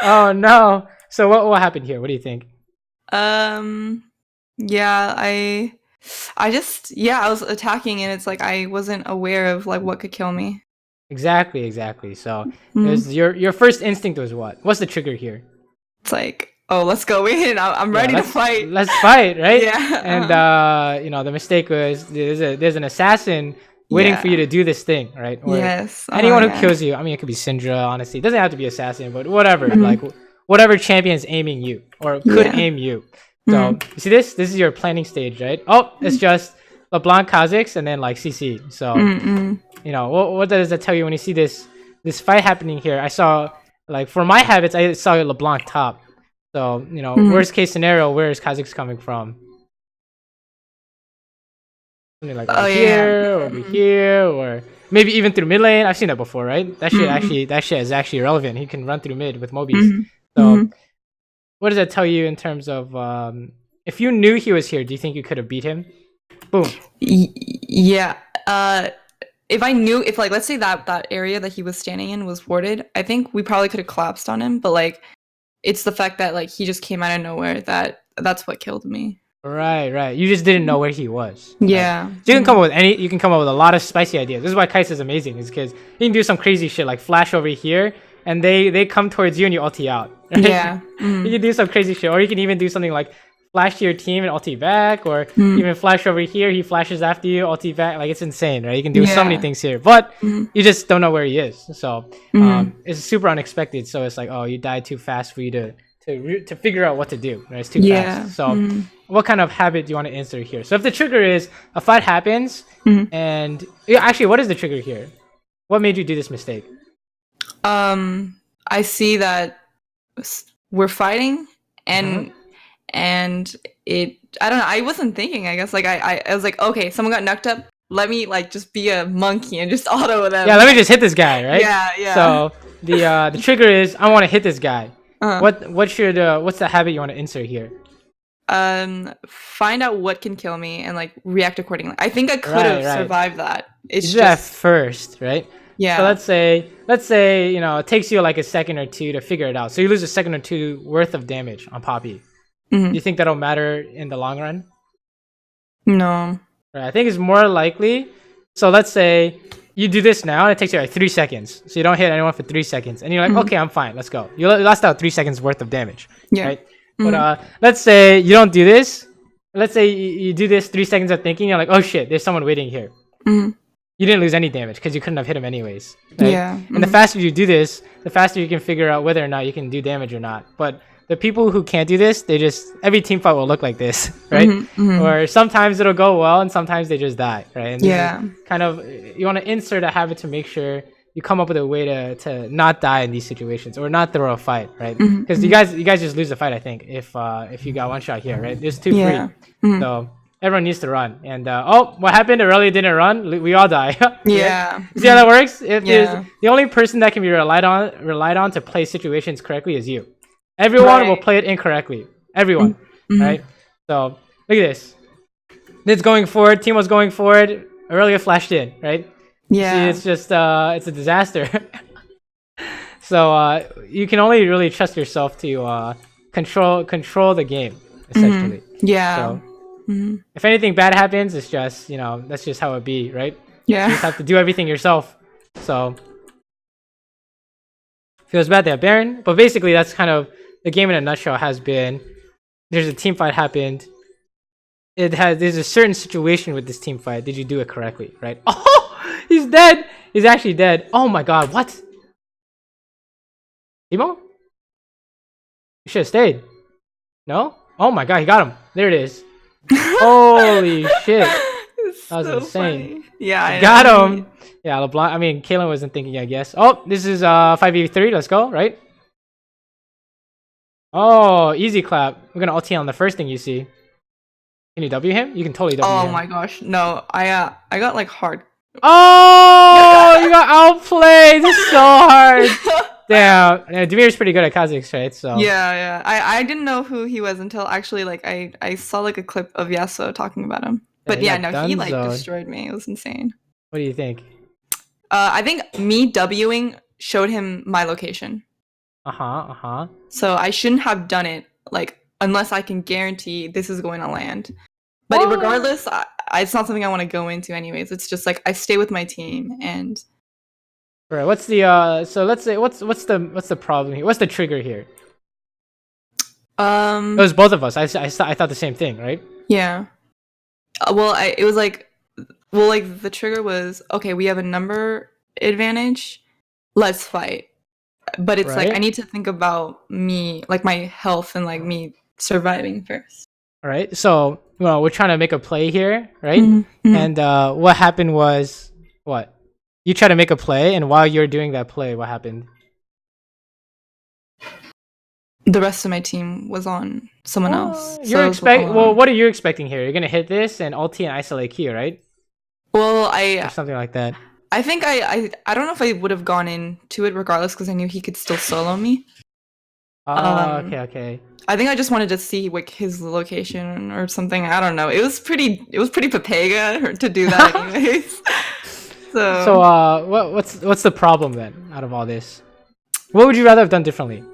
Oh no. So what happened here? What do you think? Yeah, I was attacking and it's like I wasn't aware of like what could kill me. Exactly. So your first instinct was what? What's the trigger here? It's like, oh, let's go in. I'm ready to fight. Let's fight, right? Yeah. And you know, the mistake was there's an assassin waiting for you to do this thing, right? Or anyone who kills you. I mean, it could be Syndra, honestly. It doesn't have to be assassin, but whatever. Like whatever champion is aiming you or could aim you. So you see this? This is your planning stage, right? Oh, it's just LeBlanc Kazakhs and then like CC. So you know, what does that tell you when you see this fight happening here? I saw, like, for my habits, I saw LeBlanc top. So, you know, worst case scenario, where is Kazakhs coming from? Something like over here, or over here, or maybe even through mid lane. I've seen that before, right? That shit is actually relevant. He can run through mid with Mobies. So, what does that tell you in terms of if you knew he was here? Do you think you could have beat him? Boom. Yeah. If I knew, if like, let's say that area that he was standing in was warded, I think we probably could have collapsed on him. But like, it's the fact that like he just came out of nowhere that's what killed me. Right. You just didn't know where he was. Yeah. Right? So you can come up with you can come up with a lot of spicy ideas. This is why Kaisa is amazing, is because he can do some crazy shit like flash over here, and they come towards you and you ulti out. Right? Yeah. You can do some crazy shit, or you can even do something like flash to your team and ulti back, or even flash over here, he flashes after you, ulti back. Like, it's insane, right? You can do so many things here, but you just don't know where he is. So it's super unexpected. So it's like, oh, you died too fast for you to figure out what to do. Right? It's too fast. So what kind of habit do you want to insert here? So if the trigger is a fight happens, and actually, what is the trigger here? What made you do this mistake? I see that we're fighting, and I don't know, I wasn't thinking, I guess, like I was like, okay, someone got knocked up, let me like just be a monkey and just auto them. Yeah, let me just hit this guy, right? Yeah. So the trigger is I want to hit this guy. What's the habit you want to insert here? Find out what can kill me and like react accordingly. I think I could have survived that. It's you just do that first, right? Yeah. So let's say it takes you like a second or two to figure it out. So you lose a second or two worth of damage on Poppy. Do you think that'll matter in the long run? No. Right, I think it's more likely. So let's say you do this now, and it takes you like 3 seconds. So you don't hit anyone for 3 seconds, and you're like, okay, I'm fine. Let's go. You lost out 3 seconds worth of damage. Yeah. Right. But let's say you don't do this. Let's say you do this 3 seconds of thinking. You're like, oh shit, there's someone waiting here. You didn't lose any damage because you couldn't have hit him anyways. Right? Yeah. And the faster you do this, the faster you can figure out whether or not you can do damage or not. But the people who can't do this, every team fight will look like this, right? Or sometimes it'll go well and sometimes they just die, right? And kind of, you want to insert a habit to make sure you come up with a way to not die in these situations or not throw a fight, right? Because you guys just lose the fight, I think, if you got one shot here, right? There's 2 free. So everyone needs to run. And what happened? Aurelia didn't run. We all die. Yeah. See how that works? If there's the only person that can be relied on to play situations correctly is you. Everyone will play it incorrectly. Everyone, right? So look at this. It's going forward. Team was going forward. Aurelia flashed in, right? Yeah. See, it's just it's a disaster. So you can only really trust yourself to control the game, essentially. Yeah. So if anything bad happens, it's just that's just how it be, right? Yeah. You just have to do everything yourself. So feels bad there, Baron. But basically, that's kind of the game in a nutshell. Has been there's a team fight happened. There's a certain situation with this team fight. Did you do it correctly, right? Oh, he's dead. He's actually dead. Oh my god, what? Timo? You should have stayed. No? Oh my god, he got him. There it is. Holy shit. That was so insane. Funny. Yeah, I got him. Yeah, LeBlanc. I mean, Kaylin wasn't thinking, I guess. Oh, this is 5v3. Let's go, right? Oh, easy clap. We're gonna ulti on the first thing you see. Can you W him? You can totally W him. Oh my gosh, no. I got like hard. Oh, you got outplayed. This is so hard. Damn. Demir's pretty good at Kazakhs, right? So yeah. I didn't know who he was until actually like I saw like a clip of Yasuo talking about him. But yeah, no, he like destroyed me. It was insane. What do you think? I think me Wing showed him my location. So I shouldn't have done it like unless I can guarantee this is going to land. But regardless, it's not something I want to go into anyways. It's just like I stay with my team and. Right. What's the so let's say what's the problem here? What's the trigger here? It was both of us. I thought the same thing, right? Yeah. It was like, the trigger was okay. We have a number advantage. Let's fight. But it's like I need to think about me, like my health and like me surviving first. All right. So we're trying to make a play here, right? And what happened was what? You try to make a play, and while you're doing that play, what happened? The rest of my team was on someone else. What are you expecting here? You're gonna hit this and ulti and isolate Q, right? Well, or something like that. I think I don't know if I would have gone into it regardless because I knew he could still solo me. Oh, okay. I think I just wanted to see like his location or something. I don't know. It was pretty Papega to do that anyways. So what's the problem then out of all this? What would you rather have done differently?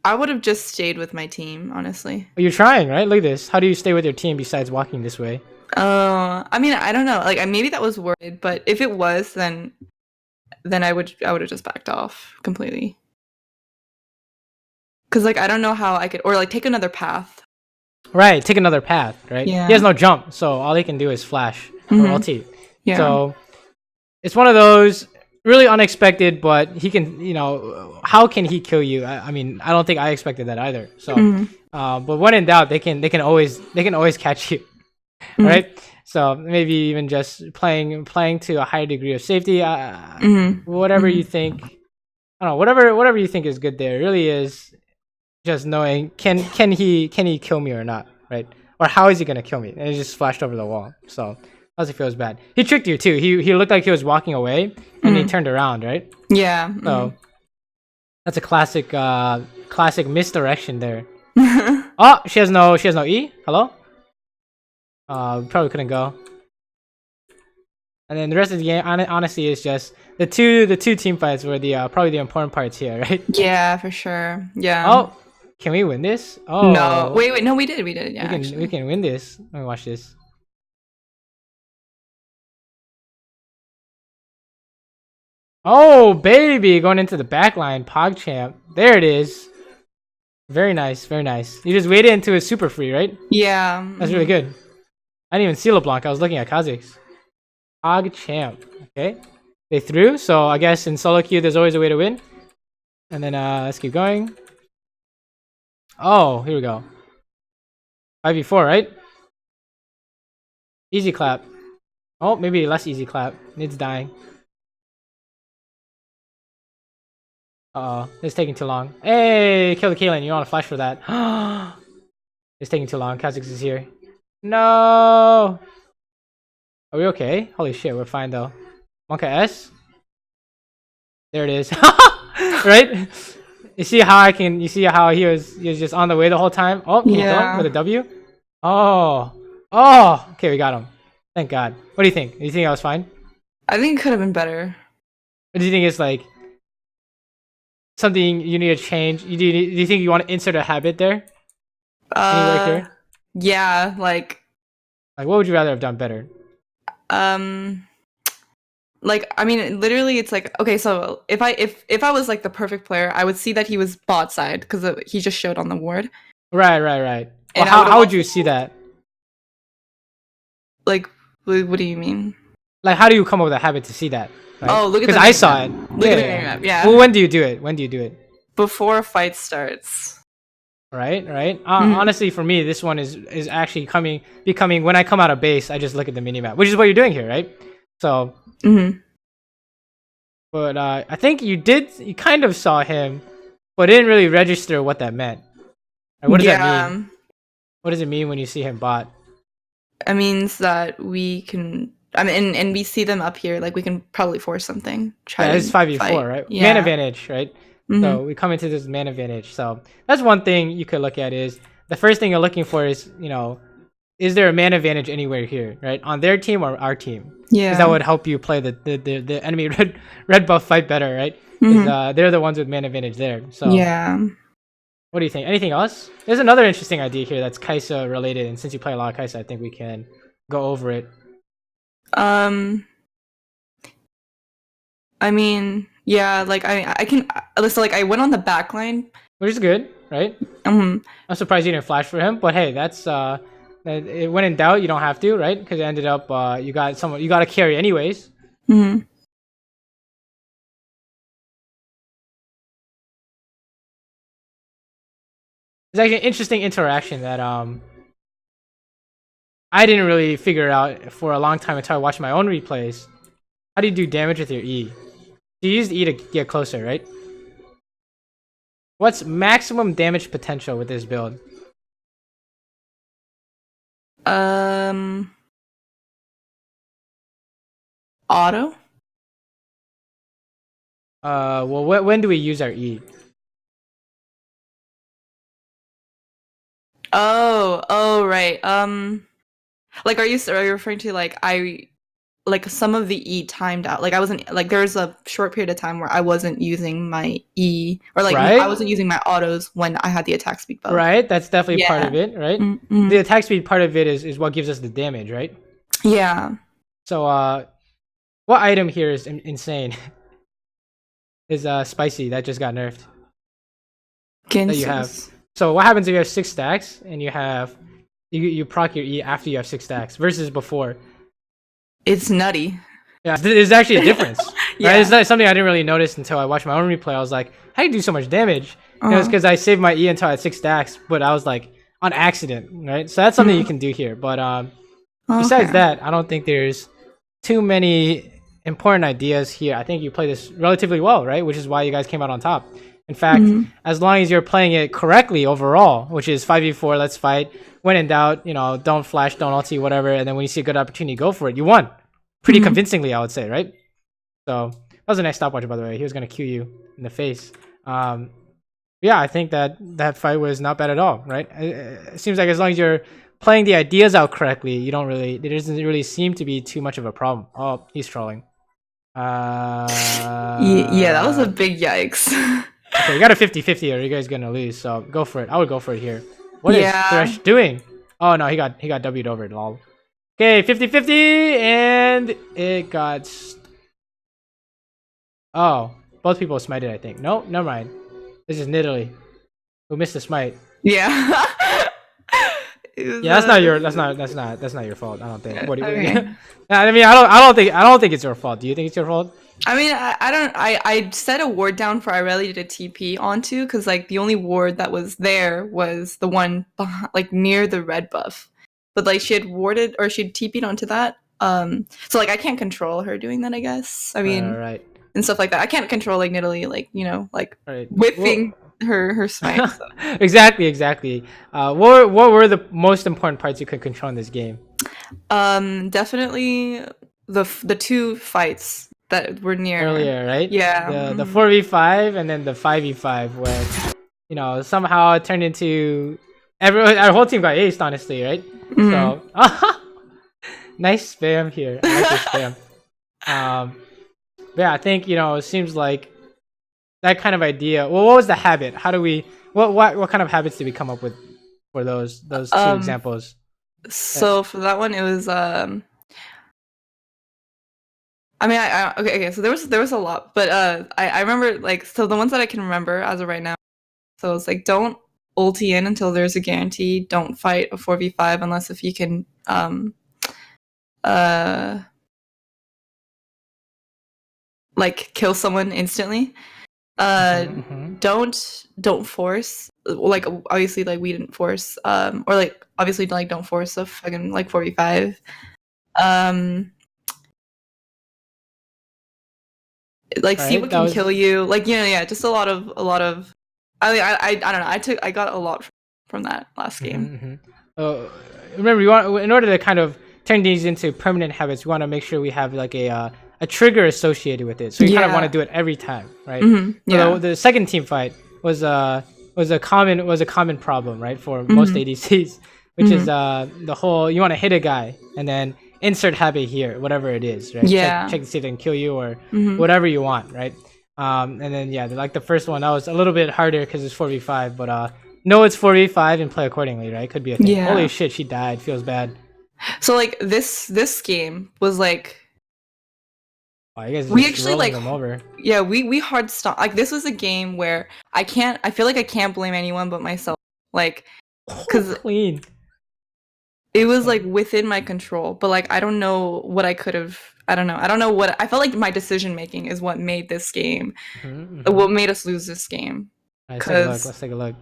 I would have just stayed with my team, honestly. You're trying, right? Look at this. How do you stay with your team besides walking this way? I mean, I don't know. Like, maybe that was worried, but if it was, then I would have just backed off completely. Cause like I don't know how I could, or like take another path. Right, take another path. Right. Yeah. He has no jump, so all he can do is flash or ulti. Yeah. So it's one of those really unexpected, but he can. You know, how can he kill you? I mean, I don't think I expected that either. So, but when in doubt, they can always catch you. Right. So maybe even just playing to a higher degree of safety. Whatever you think, I don't know. Whatever you think is good. There it really is just knowing can he kill me or not, right? Or how is he gonna kill me? And he just flashed over the wall. So honestly feels bad. He tricked you too. He looked like he was walking away and he turned around, right? Yeah. So that's a classic misdirection there. Oh, she has no E. Hello. Probably couldn't go. And then the rest of the game, honestly, is just the two team fights were the probably the important parts here, right? Yeah, for sure. Yeah. Oh, can we win this? Oh no! Wait, no, we did. Yeah, we can win this. Let me watch this. Oh baby, going into the back line, PogChamp. There it is. Very nice, very nice. You just waited into his super free, right? Yeah. That's really good. I didn't even see LeBlanc. I was looking at Kha'Zix. PogChamp. Okay. They threw, so I guess in solo queue there's always a way to win. And then let's keep going. Oh, here we go. 5v4, right? Easy clap. Oh, maybe less easy clap. Nid's dying. Uh-oh. It's taking too long. Hey, kill the Caitlyn. You want to flash for that. It's taking too long. Kha'Zix is here. No! Are we okay? Holy shit, we're fine though. Monka S? There it is. Right? You see how he was just on the way the whole time? Oh, can you kill him with a W? Oh. Oh! Okay, we got him. Thank God. What do you think? Do you think I was fine? I think it could have been better. Or do you think it's like something you need to change? Do you think you want to insert a habit there? Yeah, like what would you rather have done better? Like I mean, literally, it's like okay. So if I was like the perfect player, I would see that he was bot side because he just showed on the ward. Right. Well, how would you see that? Like, what do you mean? Like, how do you come up with a habit to see that? Right? Oh, look at because I saw it. Look at the map. Yeah. Well, when do you do it? Before a fight starts. Right. Honestly, for me, this one is actually becoming when I come out of base, I just look at the minimap, which is what you're doing here, right? So. But I think you kind of saw him, but didn't really register what that meant. Right, what does that mean? What does it mean when you see him bot? It means that we can. I mean, and we see them up here. Like we can probably force something. It's 5v4, right? Yeah. Man advantage, right? So we come into this man advantage. So that's one thing you could look at is the first thing you're looking for is is there a man advantage anywhere here, right? On their team or our team? Yeah, because that would help you play the enemy red buff fight better, right? They're the ones with man advantage there. So yeah. What do you think? Anything else? There's another interesting idea here that's Kaisa related, and since you play a lot of Kaisa, I think we can go over it. I mean, yeah, like I can. So like I went on the back line, which is good, right? I'm surprised you didn't flash for him, but hey, that's when in doubt, you don't have to, right? Because it ended up you got a carry anyways. It's actually an interesting interaction that I didn't really figure out for a long time until I watched my own replays. How do you do damage with your E? You use the E to get closer, right? What's maximum damage potential with this build? auto. Well, when do we use our E? Oh, right. Like, are you referring to like some of the E timed out? Like, I wasn't like there was a short period of time where I wasn't using my E or like I Right? wasn't using my autos when I had the attack speed buff. Right, that's definitely part Yeah. of it, right? Mm-hmm. The attack speed part of it is what gives us the damage, right? Yeah. So, what item here is insane? Is spicy that just got nerfed. That you have. So what happens if you have 6 stacks and you have you proc your E after you have 6 stacks versus before? It's nutty. Yeah, there's actually a difference. Yeah. Right? It's not something I didn't really notice until I watched my own replay. I was like, how do you do so much damage? And it was because I saved my E until I had 6 stacks, but I was like on accident, right? So that's something you can do here. But besides that, I don't think there's too many important ideas here. I think you play this relatively well, right? Which is why you guys came out on top. In fact, as long as you're playing it correctly overall, which is 5v4, let's fight. When in doubt, you know, don't flash, don't ulti, whatever. And then when you see a good opportunity, go for it. You won. Pretty convincingly, I would say, right? So that was a nice stopwatch, by the way. He was going to Q you in the face. Yeah, I think that fight was not bad at all, right? It seems like as long as you're playing the ideas out correctly, you don't really, there doesn't really seem to be too much of a problem. Oh, he's trolling. Yeah, that was a big yikes. Okay, you got a 50-50 or you guys gonna lose, so go for it. I would go for it here. What is Thresh doing? Oh no, he got W'd over it, lol. Okay, 50-50 and it got oh, both people smited, I think. No, never mind. This is Nidalee who missed the smite. Yeah. Yeah, that's not your fault. I don't think. What do you mean? I mean, I don't think it's your fault. Do you think it's your fault? I mean, I set a ward down for Irelia to TP onto because like the only ward that was there was the one behind, like near the red buff, but like she had warded or she'd TP'd onto that. So like I can't control her doing that. I guess. I mean, right. And stuff like that. I can't control like Nidalee, like like whipping her smite. So. Exactly. What were the most important parts you could control in this game? Definitely the 2 fights that were near earlier, right? Yeah. The 4v5 and then the 5v5 where somehow it turned into our whole team got aced, honestly, right? So nice spam here. I like this spam. Yeah, I think it seems like that kind of idea. Well, what was the habit? How do we what kind of habits did we come up with for those 2 examples? So for that one, it was I mean, okay. So there was a lot, but I remember like so the ones that I can remember as of right now. So it's like don't ulti in until there's a guarantee. Don't fight a 4v5 unless if you can like kill someone instantly. Don't force, like obviously like we didn't force or like obviously like don't force a fucking like 4v5. Like see what can kill you, like just a lot of I mean, I don't know, I got a lot from that last game. Remember, in order to kind of turn these into permanent habits, we want to make sure we have like a trigger associated with it, so you kind of want to do it every time, right? So the second team fight was a common problem, right, for most ADCs, which is the whole you want to hit a guy and then insert habit here, whatever it is, right? Check to see if they can kill you or whatever you want, right? And then like the first one, that was a little bit harder because it's 4v5, but know it's 4v5 and play accordingly, right? Could be a thing. Holy shit, she died. Feels bad. So like this game was like you guys we actually like them over. we hard stop. Like this was a game where I feel like I can't blame anyone but myself, like because clean. It was like within my control, but like I don't know what I could have. I don't know what I felt like. My decision making is what made this game. What made us lose this game? Let's take a look.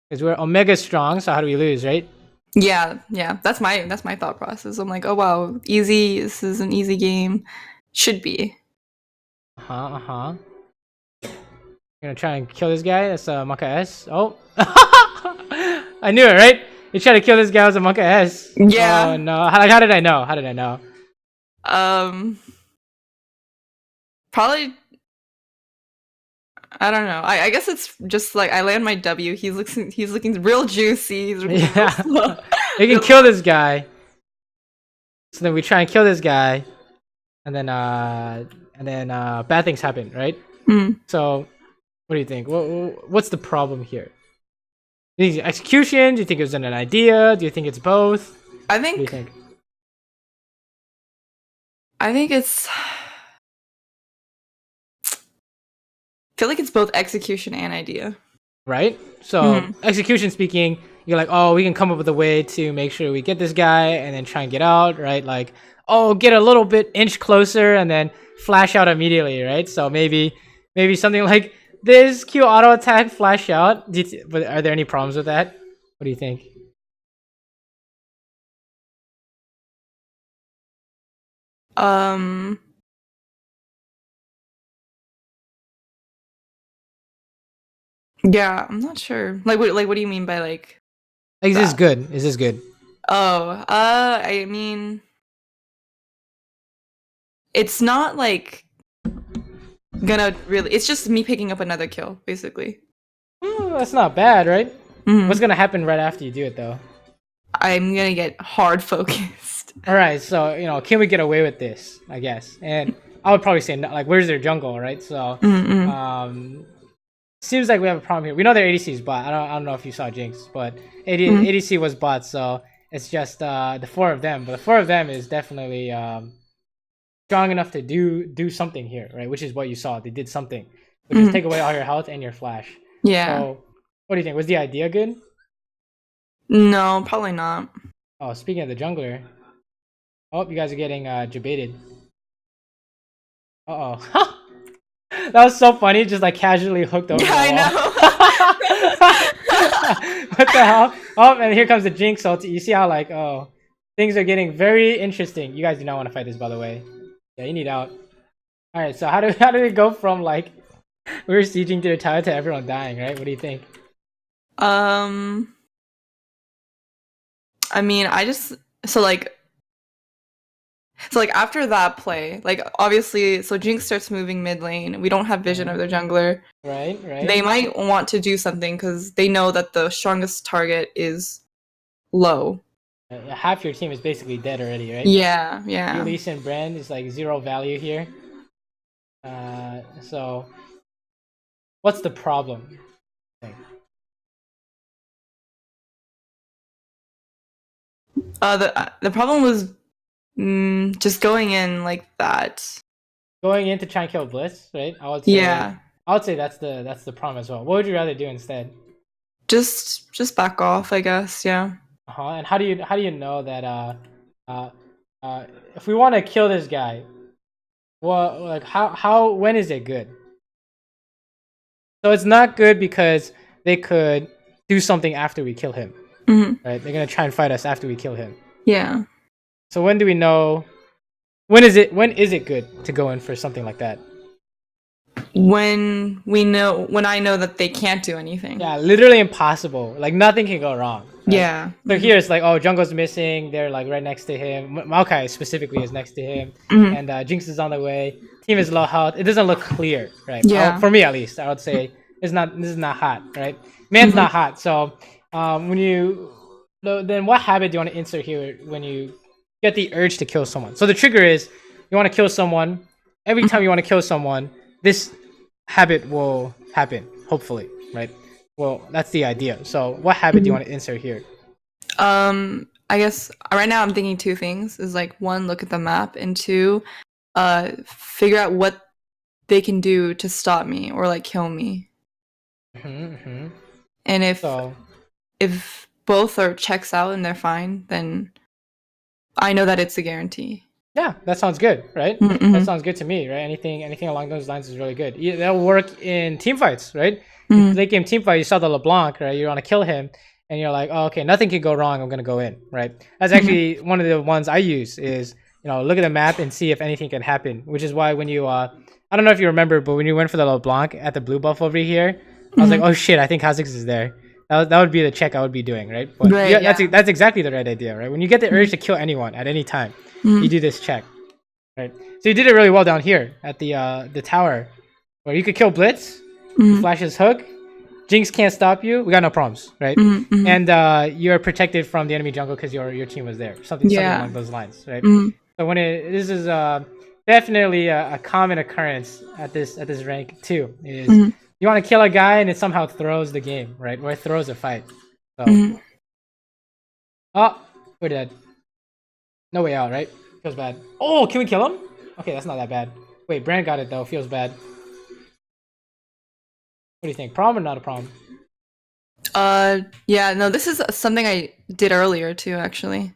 Because we're omega strong, so how do we lose, right? Yeah. That's my thought process. I'm like, oh wow, easy. This is an easy game. Should be. You're gonna try and kill this guy. That's Monka S. Oh, I knew it, right? You try to kill this guy with a Monka S. Yeah. Oh no! How did I know? Probably. I don't know. I guess it's just like I land my W. He's looking real juicy. He's looking real slow. We can kill this guy. So then we try and kill this guy, and then bad things happen, right? So, what do you think? What's the problem here? Do you think it's execution? Do you think it was an idea? Do you think it's both? I think. What do you think? I think it's. I feel like it's both execution and idea. Right? So, execution speaking, you're like, oh, we can come up with a way to make sure we get this guy and then try and get out, right? Like, oh, get a little bit inch closer and then flash out immediately, right? So maybe something like this, Q auto attack, flash out. But are there any problems with that? What do you think? Yeah, I'm not sure. Like what do you mean by like? Is this good? Is this good? Oh, I mean, it's not like gonna really. It's just me picking up another kill, basically. That's not bad, right? What's gonna happen right after you do it, though? I'm gonna get hard focused. All right, so can we get away with this? I guess, and I would probably say no, like, where's their jungle, right? So, seems like we have a problem here. We know their ADC is bot. I don't know if you saw Jinx, but ADC was bot, so it's just the four of them. But the four of them is definitely strong enough to do something here, right? Which is what you saw. They did something, which is take away all your health and your flash. Yeah. So, what do you think? Was the idea good? No, probably not. Oh, speaking of the jungler, oh, you guys are getting jebaited. Uh-oh. That was so funny, just like casually hooked over. Yeah, I know. What the hell? Oh, and here comes the Jinx ult. You see how like, oh, things are getting very interesting. You guys do not want to fight this, by the way. Yeah, you need out. All right, so how do we go from like we were sieging to the tower to everyone dying, right? What do you think? I mean, so like after that play, like obviously, so Jinx starts moving mid lane. We don't have vision of their jungler. Right. They might want to do something because they know that the strongest target is low. Half your team is basically dead already, right? Yeah. Elise and Brand is like 0 value here. So what's the problem? The problem was just going in like that. Going in to try and kill Bliss, right? I would say. Yeah. I would say that's the problem as well. What would you rather do instead? Just back off, I guess. Yeah. And how do you know that if we want to kill this guy, well, like how when is it good? So it's not good because they could do something after we kill him, right? They're gonna try and fight us after we kill him. Yeah. So when do we know? When is it good to go in for something like that? When I know that they can't do anything. Yeah, literally impossible. Like nothing can go wrong. Right? Yeah. So here it's like, oh, jungle's missing. They're like right next to him. Maokai specifically is next to him, and Jinx is on the way. Team is low health. It doesn't look clear, right? Yeah. For me at least, I would say this is not hot, right? Man's not hot. So then what habit do you want to insert here when you get the urge to kill someone? So the trigger is you want to kill someone. Every time you want to kill someone, this habit will happen, hopefully, right? Well, that's the idea. So what habit do you want to insert here? I guess right now I'm thinking two things. Is like one, look at the map, and two, figure out what they can do to stop me or like kill me. And if both are checks out and they're fine, then I know that it's a guarantee. Yeah, that sounds good, right? That sounds good to me, right? Anything along those lines is really good. That'll work in team fights, right? Late game team fight, you saw the LeBlanc, right? You want to kill him, and you're like, oh, okay, nothing can go wrong. I'm gonna go in, right? That's actually one of the ones I use. Is look at the map and see if anything can happen. Which is why when you I don't know if you remember, but when you went for the LeBlanc at the blue buff over here, I was like, oh shit, I think Kha'Zix is there. That would be the check I would be doing, right? But that's exactly the right idea, right? When you get the urge to kill anyone at any time, you do this check, Right. So you did it really well down here at the tower, where you could kill Blitz, flash his hook. Jinx can't stop you. We got no problems, right? And you're protected from the enemy jungle because your team was there. Something along those lines, right? So this is definitely a common occurrence at this rank too. Is you want to kill a guy and it somehow throws the game, right? Or it throws a fight. So, oh, we're dead. No way out, right? Feels bad. Oh, can we kill him? Okay, that's not that bad. Wait, Brand got it though. Feels bad. What do you think? Problem or not a problem? Yeah, no, this is something I did earlier too, actually.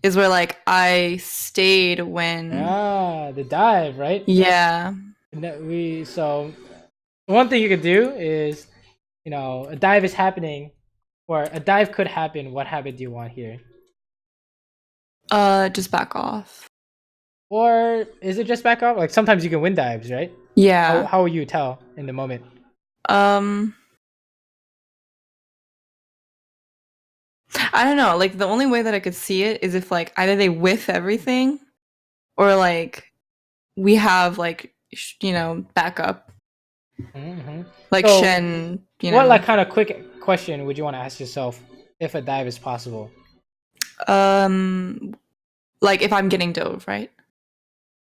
Is where like I stayed when the dive, right? Yeah. So one thing you could do is, a dive is happening, or a dive could happen. What habit do you want here? Just back off. Or is it just back off? Like sometimes you can win dives, right? Yeah. How will you tell in the moment? I don't know. Like the only way that I could see it is if like either they whiff everything, or like we have like backup. Like So, Shen. What like kind of quick question would you want to ask yourself if a dive is possible? Like if I'm getting dove, right?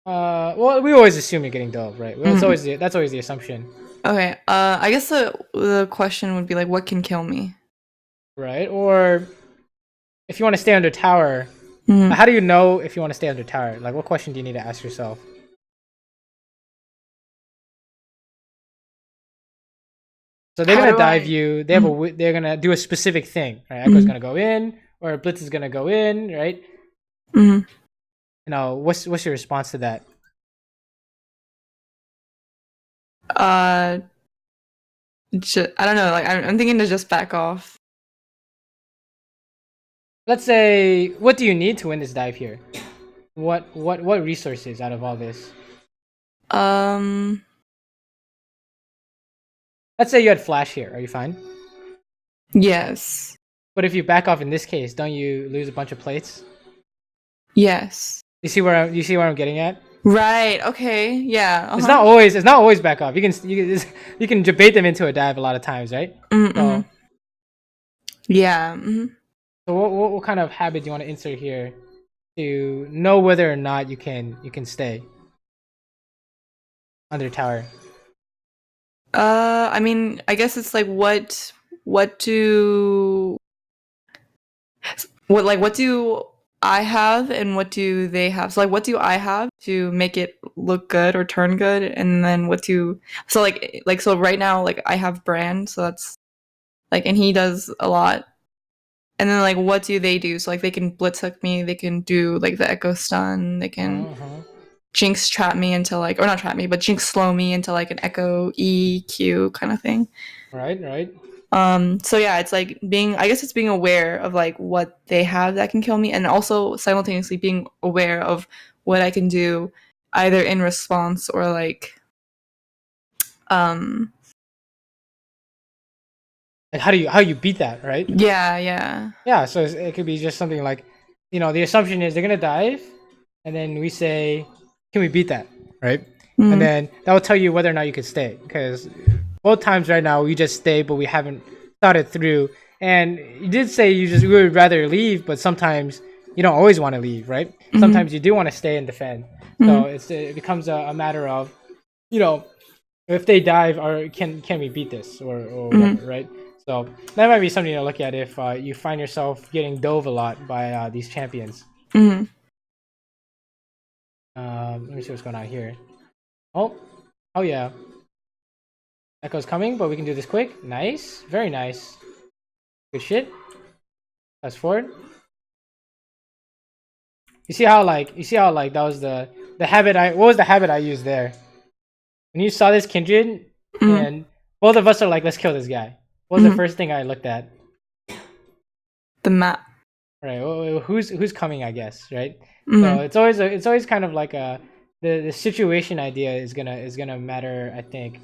Well, we always assume you're getting dove, right? That's always the assumption. Okay. I guess the question would be like, what can kill me? Right. Or if you want to stay under tower, how do you know if you want to stay under tower? Like, what question do you need to ask yourself? So they're gonna dive you. They have they're gonna do a specific thing, right? Echo's gonna go in, or Blitz is gonna go in, right? What's your response to that? I don't know. Like I'm thinking to just back off. Let's say, what do you need to win this dive here? What resources out of all this? Let's say you had flash here. Are you fine? Yes. But if you back off in this case, don't you lose a bunch of plates? Yes. You see where I'm getting at? Right. Okay. Yeah. It's not always back off. You can debate them into a dive a lot of times, right? So, yeah. So what kind of habit do you want to insert here to know whether or not you can stay under tower? I mean, I guess it's like what do I have and what do they have? So like what do I have to make it look good or turn good, and then so right now like I have Brand, so that's like, and he does a lot. And then like what do they do? So like they can blitz hook me, they can do like the echo stun, they can Jinx trap me into like, or not trap me, but Jinx slow me into like an echo EQ kind of thing. Right. So yeah, it's like I guess it's being aware of like what they have that can kill me, and also simultaneously being aware of what I can do either in response or like like how you beat that, right? Yeah. So it could be just something like, the assumption is they're gonna dive, and then we say, can we beat that, right? And then that will tell you whether or not you can stay, because both times right now we just stay, but we haven't thought it through. And you did say you would rather leave, but sometimes you don't always want to leave, right? Sometimes you do want to stay and defend. So it becomes a matter of, if they dive, or can we beat this or whatever, right? So that might be something to look at if you find yourself getting dove a lot by these champions. Let me see what's going on here. Oh yeah. Echo's coming, but we can do this quick. Nice, very nice. Good shit. Fast forward. You see how like that was the habit what was the habit I used there? When you saw this Kindred, and both of us are like, let's kill this guy. What was the first thing I looked at? The map. Right. Well, who's coming, I guess, right? So it's always kind of like the situation idea is gonna matter, I think,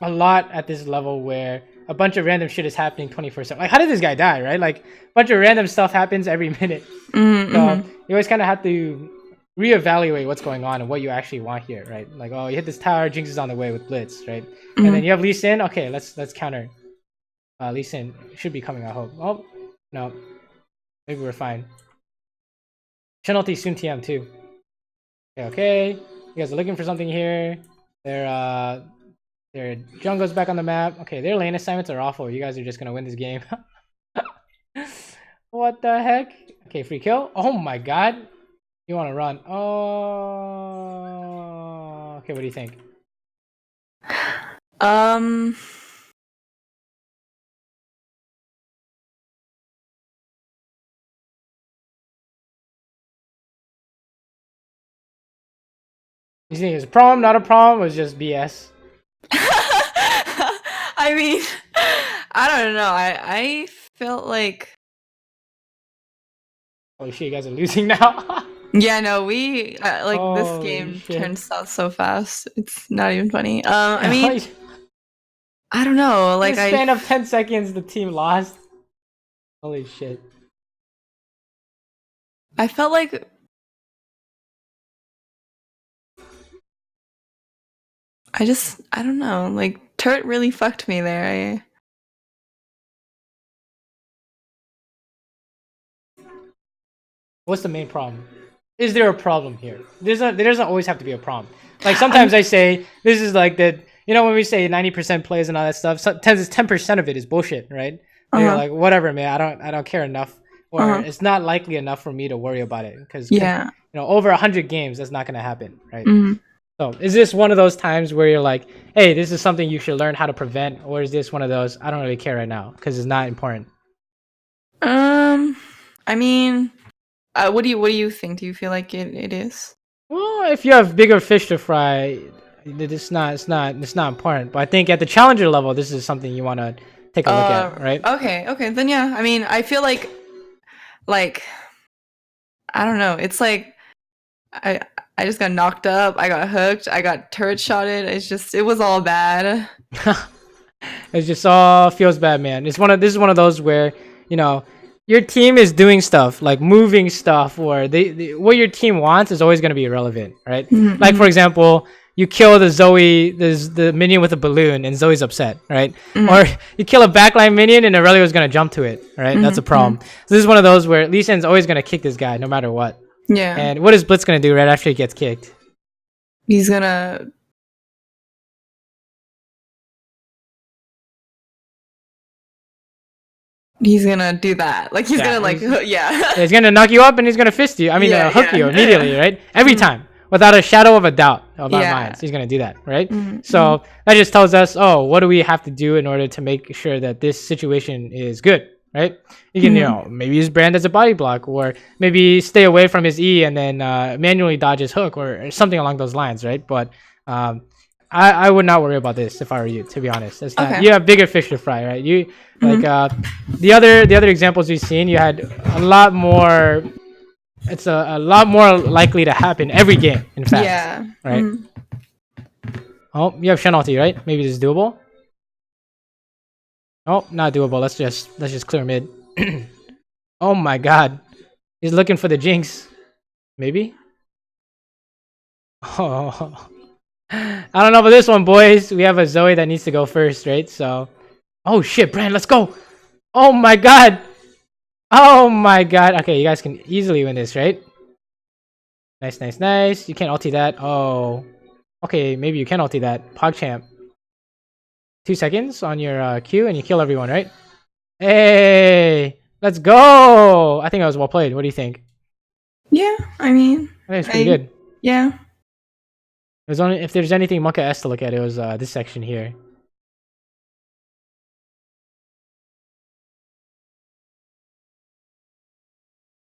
a lot at this level where a bunch of random shit is happening 24/7. Like, how did this guy die, right? Like, a bunch of random stuff happens every minute. So you always kind of have to reevaluate what's going on and what you actually want here, right? Like, oh, you hit this tower, Jinx is on the way with Blitz, right? And then you have Lee Sin. Okay, let's counter. Lee Sin should be coming, I hope. Oh, no. Maybe we're fine. Penalty soon TM too. Okay. You guys are looking for something here. Their jungle's back on the map. Okay, their lane assignments are awful. You guys are just gonna win this game. What the heck? Okay, free kill. Oh my god. You wanna run. Oh, okay, what do you think? You think it was a problem, not a problem? It was just BS. I mean, I don't know. I felt like. Holy shit, you guys are losing now. Yeah, no, we this game turned south so fast. It's not even funny. I mean, I don't know. Like, in the span of 10 seconds, the team lost. Holy shit. I felt like. I don't know. Like, Turret really fucked me there. What's the main problem? Is there a problem here? There doesn't always have to be a problem. Like, sometimes I say, this is like the, you know, when we say 90% plays and all that stuff, 10% of it is bullshit, right? You're like, whatever, man, I don't care enough. Or it's not likely enough for me to worry about it. Because, you know, over 100 games, that's not going to happen, right? So is this one of those times where you're like, hey, this is something you should learn how to prevent? Or is this one of those, I don't really care right now because it's not important? I mean, what do you think? Do you feel like it is? Well, if you have bigger fish to fry, it's not important. But I think at the challenger level, this is something you want to take a look at, right? Okay, then yeah. I mean, I feel like I don't know. It's like I just got knocked up. I got hooked. I got turret shotted. It was all bad. It just all feels bad, man. This is one of those where, you know, your team is doing stuff like moving stuff, or what your team wants is always going to be irrelevant, right? Like, for example, you kill the Zoe, the minion with a balloon, and Zoe's upset, right? Or you kill a backline minion and Aurelio's going to jump to it, right? That's a problem. So this is one of those where Lee Sin's always going to kick this guy no matter what. Yeah. And what is Blitz going to do right after he gets kicked? He's gonna. He's gonna do that. Like, he's gonna like, He's gonna knock you up and he's gonna fist you. I mean, hook you immediately, right? Every time, without a shadow of a doubt of our minds, he's gonna do that, right? So that just tells us, oh, what do we have to do in order to make sure that this situation is good, right? You can, you know, maybe use Brand as a body block, or maybe stay away from his E and then manually dodge his hook, or something along those lines, right? But I would not worry about this if I were you, to be honest. It's not, you have bigger fish to fry, right? You like the other examples we've seen, you had a lot more. It's a lot more likely to happen every game, in fact. Yeah. Right. Oh, you have Penalty, right? Maybe this is doable. Oh, not doable. Let's just clear mid. Oh my god, he's looking for the Jinx. Maybe. Oh. I don't know about this one, boys. We have a Zoe that needs to go first, right? So, oh shit, Brand, let's go. Oh my god. Oh my god. Okay, you guys can easily win this, right? Nice, nice, nice. You can't ulti that. Oh. Okay, maybe you can ulti that. PogChamp. 2 seconds on your Q and you kill everyone, right? Hey, let's go. I think that was well played. What do you think? Yeah, I mean, I think it's pretty good. Yeah. It was only, if there's anything Monka S to look at, it was this section here.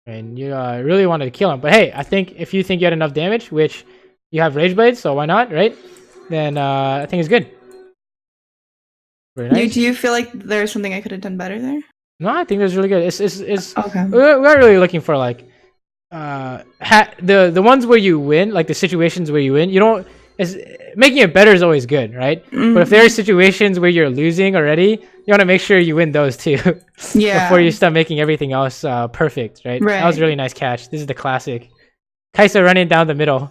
And you really wanted to kill him. But hey, I think if you think you had enough damage, which you have Rage Blade, so why not, right? Then I think it's good. Very nice. Do you feel like there's something I could have done better there? No, I think it was really good. It's okay. We're really looking for like the ones where you win, like the situations where you win. You don't. Making it better is always good, right? But if there are situations where you're losing already, you want to make sure you win those too. Yeah. Before you start making everything else perfect, right? That was a really nice catch. This is the classic. Kaisa running down the middle.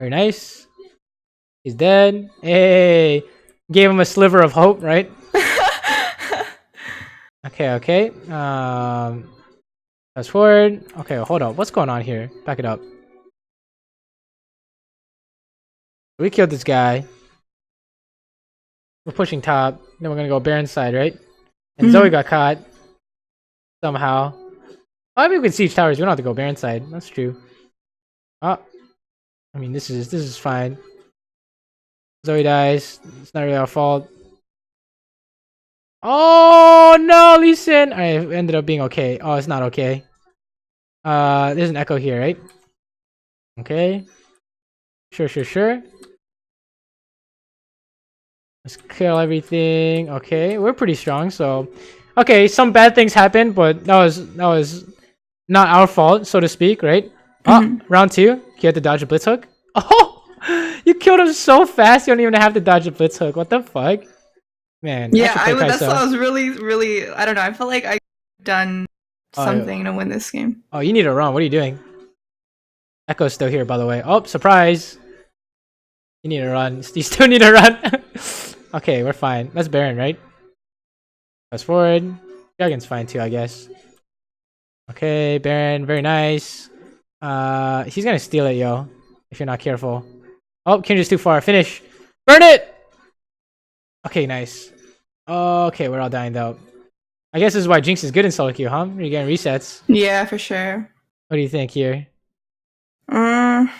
Very nice. He's dead. Hey, gave him a sliver of hope, right? Okay. Fast forward. Okay, hold up. What's going on here? Back it up. We killed this guy. We're pushing top. Then we're gonna go Baron side, right? And Zoe got caught somehow. Oh, I mean, we can siege towers. We don't have to go Baron side. That's true. Oh, I mean, this is fine. Zoe dies. It's not really our fault. Oh no, Lee Sin! I ended up being okay. Oh, it's not okay. There's an echo here, right? Okay. Sure. Let's kill everything. Okay, we're pretty strong, so okay, some bad things happened, but that was not our fault, so to speak, right? Oh, round 2. You had to dodge a blitz hook. Oh, you killed him so fast. You don't even have to dodge a blitz hook. What the fuck, man? Yeah, that's what I was really. I don't know. I felt like I done something to win this game. Oh, you need to run. What are you doing? Echo's still here, by the way. Oh, surprise! You need to run. You still need to run. Okay, we're fine. That's Baron, right? Fast forward. Dragon's fine too, I guess. Okay, Baron, very nice. He's gonna steal it, yo. If you're not careful. Oh, Kindra's too far. Finish. Burn it! Okay, nice. Okay, we're all dying though. I guess this is why Jinx is good in solo queue, huh? You're getting resets. Yeah, for sure. What do you think here? I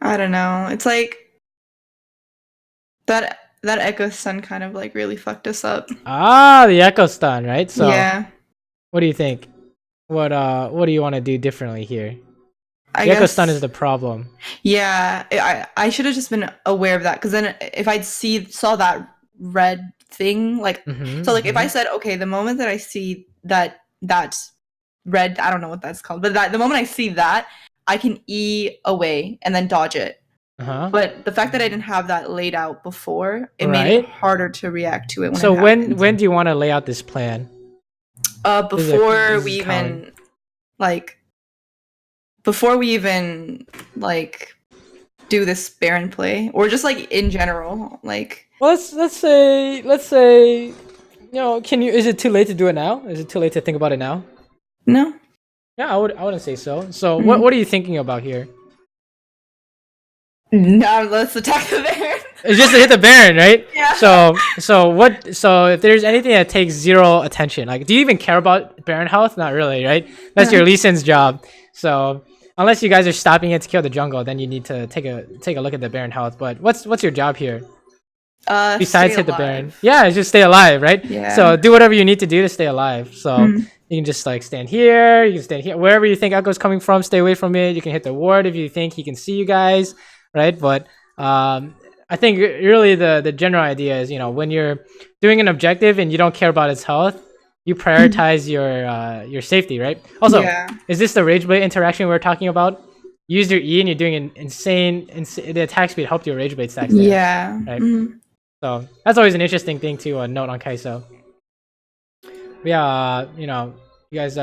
don't know. It's like that Echo Stun kind of like really fucked us up. Ah, the Echo Stun, right? So yeah. What do you think? What do you want to do differently here? I The Echo guess, Stun is the problem. Yeah, I should have just been aware of that, because then if I'd saw that red thing, like so like if I said, okay, the moment that I see that red, I don't know what that's called, but the moment I see that, I can E away and then dodge it. But the fact that I didn't have that laid out before, it made it harder to react to it. So when do you want to lay out this plan? Before we even do this Baron play, or just like in general, like. Well, let's say, you know, is it too late to do it now? Is it too late to think about it now? No. Yeah, I wouldn't say so. So what are you thinking about here? No, let's attack the Baron. It's just to hit the Baron, right? Yeah. So if there's anything that takes 0 attention, like, do you even care about Baron health? Not really, right? That's your Lee Sin's job. So unless you guys are stopping it to kill the jungle, then you need to take a look at the Baron health. But what's your job here? Besides hit the Baron. Yeah, it's just stay alive, right? Yeah. So do whatever you need to do to stay alive. So you can just like stand here, you can stand here, wherever you think Echo's coming from, stay away from it. You can hit the ward if you think he can see you guys, right? But I think really the general idea is, you know, when you're doing an objective and you don't care about its health, you prioritize your safety, right? Also, is this the Rage Blade interaction we were talking about? Use your E and you're doing an insane the attack speed helped your Rage Blade stacks there, yeah. right? So that's always an interesting thing to note on Kaisa. Yeah, you know, you guys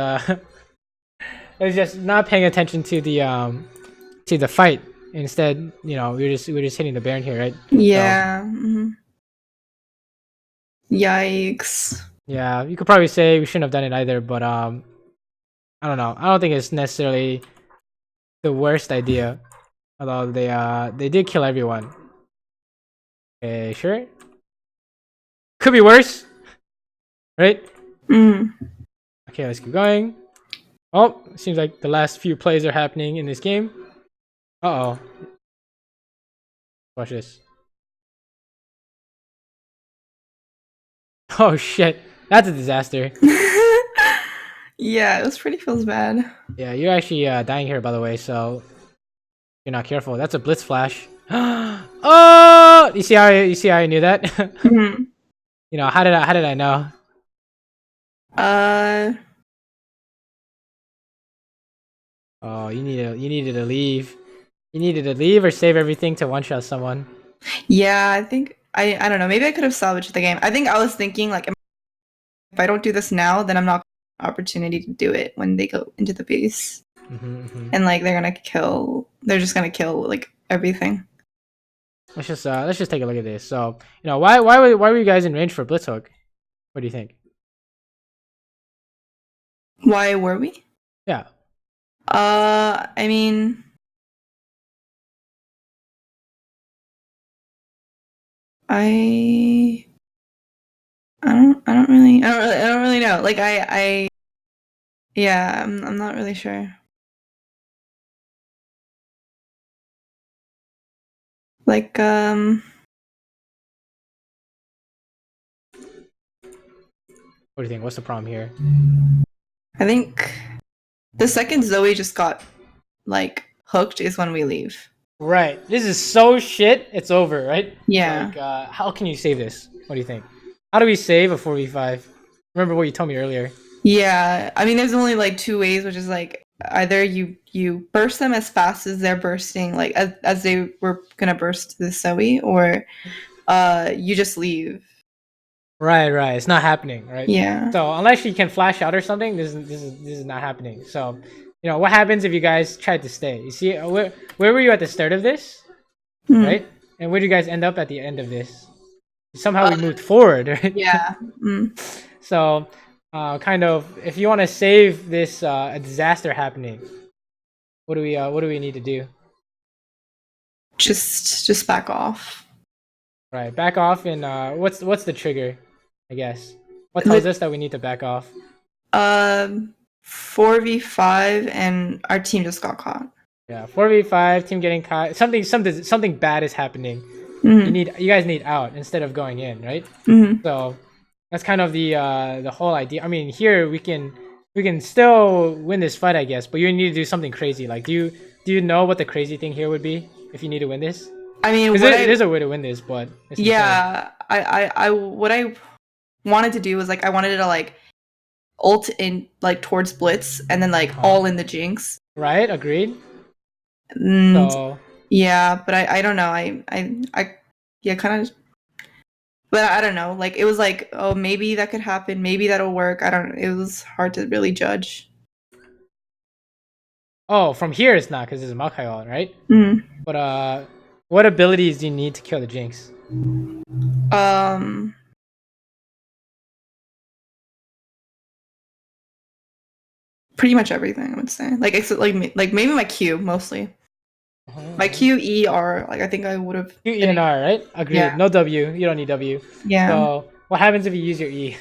was just not paying attention to the fight. Instead, you know, we're just hitting the Baron here, right? Yeah. So. Yikes. Yeah, you could probably say we shouldn't have done it either, but I don't know. I don't think it's necessarily the worst idea. Although they did kill everyone. Okay, sure. Could be worse, right? Okay, let's keep going. Oh, seems like the last few plays are happening in this game. Uh-oh. Watch this. Oh shit, that's a disaster. Yeah, this pretty feels bad. Yeah, you're actually dying here, by the way, so you're not careful. That's a blitz flash. Oh, you see how I knew that? You know, how did I know? Oh, you needed to leave. You needed to leave or save everything to one-shot someone. Yeah, I think I don't know. Maybe I could have salvaged the game. I think I was thinking like, if I don't do this now, then I'm not opportunity to do it when they go into the base. Mm-hmm. And like they're just gonna kill like everything. Let's just take a look at this. So, you know, why were you guys in range for Blitz Hook? What do you think? Why were we? Yeah. I mean, I don't really know. Like yeah, I'm not really sure. Like What do you think? What's the problem here? I think the second Zoe just got like hooked is when we leave. Right. This is so shit. It's over, right? Yeah. Like, how can you save this? What do you think? How do we save a 4v5? Remember what you told me earlier. Yeah. I mean, there's only like two ways, which is like either you burst them as fast as they're bursting, like as they were gonna burst the Zoe, or you just leave. Right. It's not happening, right? Yeah. So unless you can flash out or something, this is not happening. So, you know, what happens if you guys tried to stay? You see, where were you at the start of this, right? And where do you guys end up at the end of this? Somehow we moved forward, right? Yeah. So, kind of, if you want to save this a disaster happening, what do we need to do? Just back off. Right, back off, and what's the trigger? I guess what tells us that we need to back off? 4v5, and our team just got caught. Yeah, 4v5, team getting caught. Something bad is happening. You guys need out instead of going in, right? So that's kind of the whole idea. I mean, here we can still win this fight, I guess, but you need to do something crazy. Like, do you know what the crazy thing here would be if you need to win this? I mean, there's a way to win this, but yeah, I what I wanted to do was like I wanted to like ult in like towards Blitz and then like all in the Jinx. Right, agreed. So yeah, but I don't know. I yeah, kind of. But I don't know. Like it was like, oh, maybe that could happen. Maybe that'll work. I don't. It was hard to really judge. Oh, from here it's not because it's a Maokai, right? But what abilities do you need to kill the Jinx? Pretty much everything, I would say. Like except like maybe my Q mostly. My Q, E, R. Like I think I would have. Q, E, and R, right? Agreed. Yeah. No W. You don't need W. Yeah. So what happens if you use your E?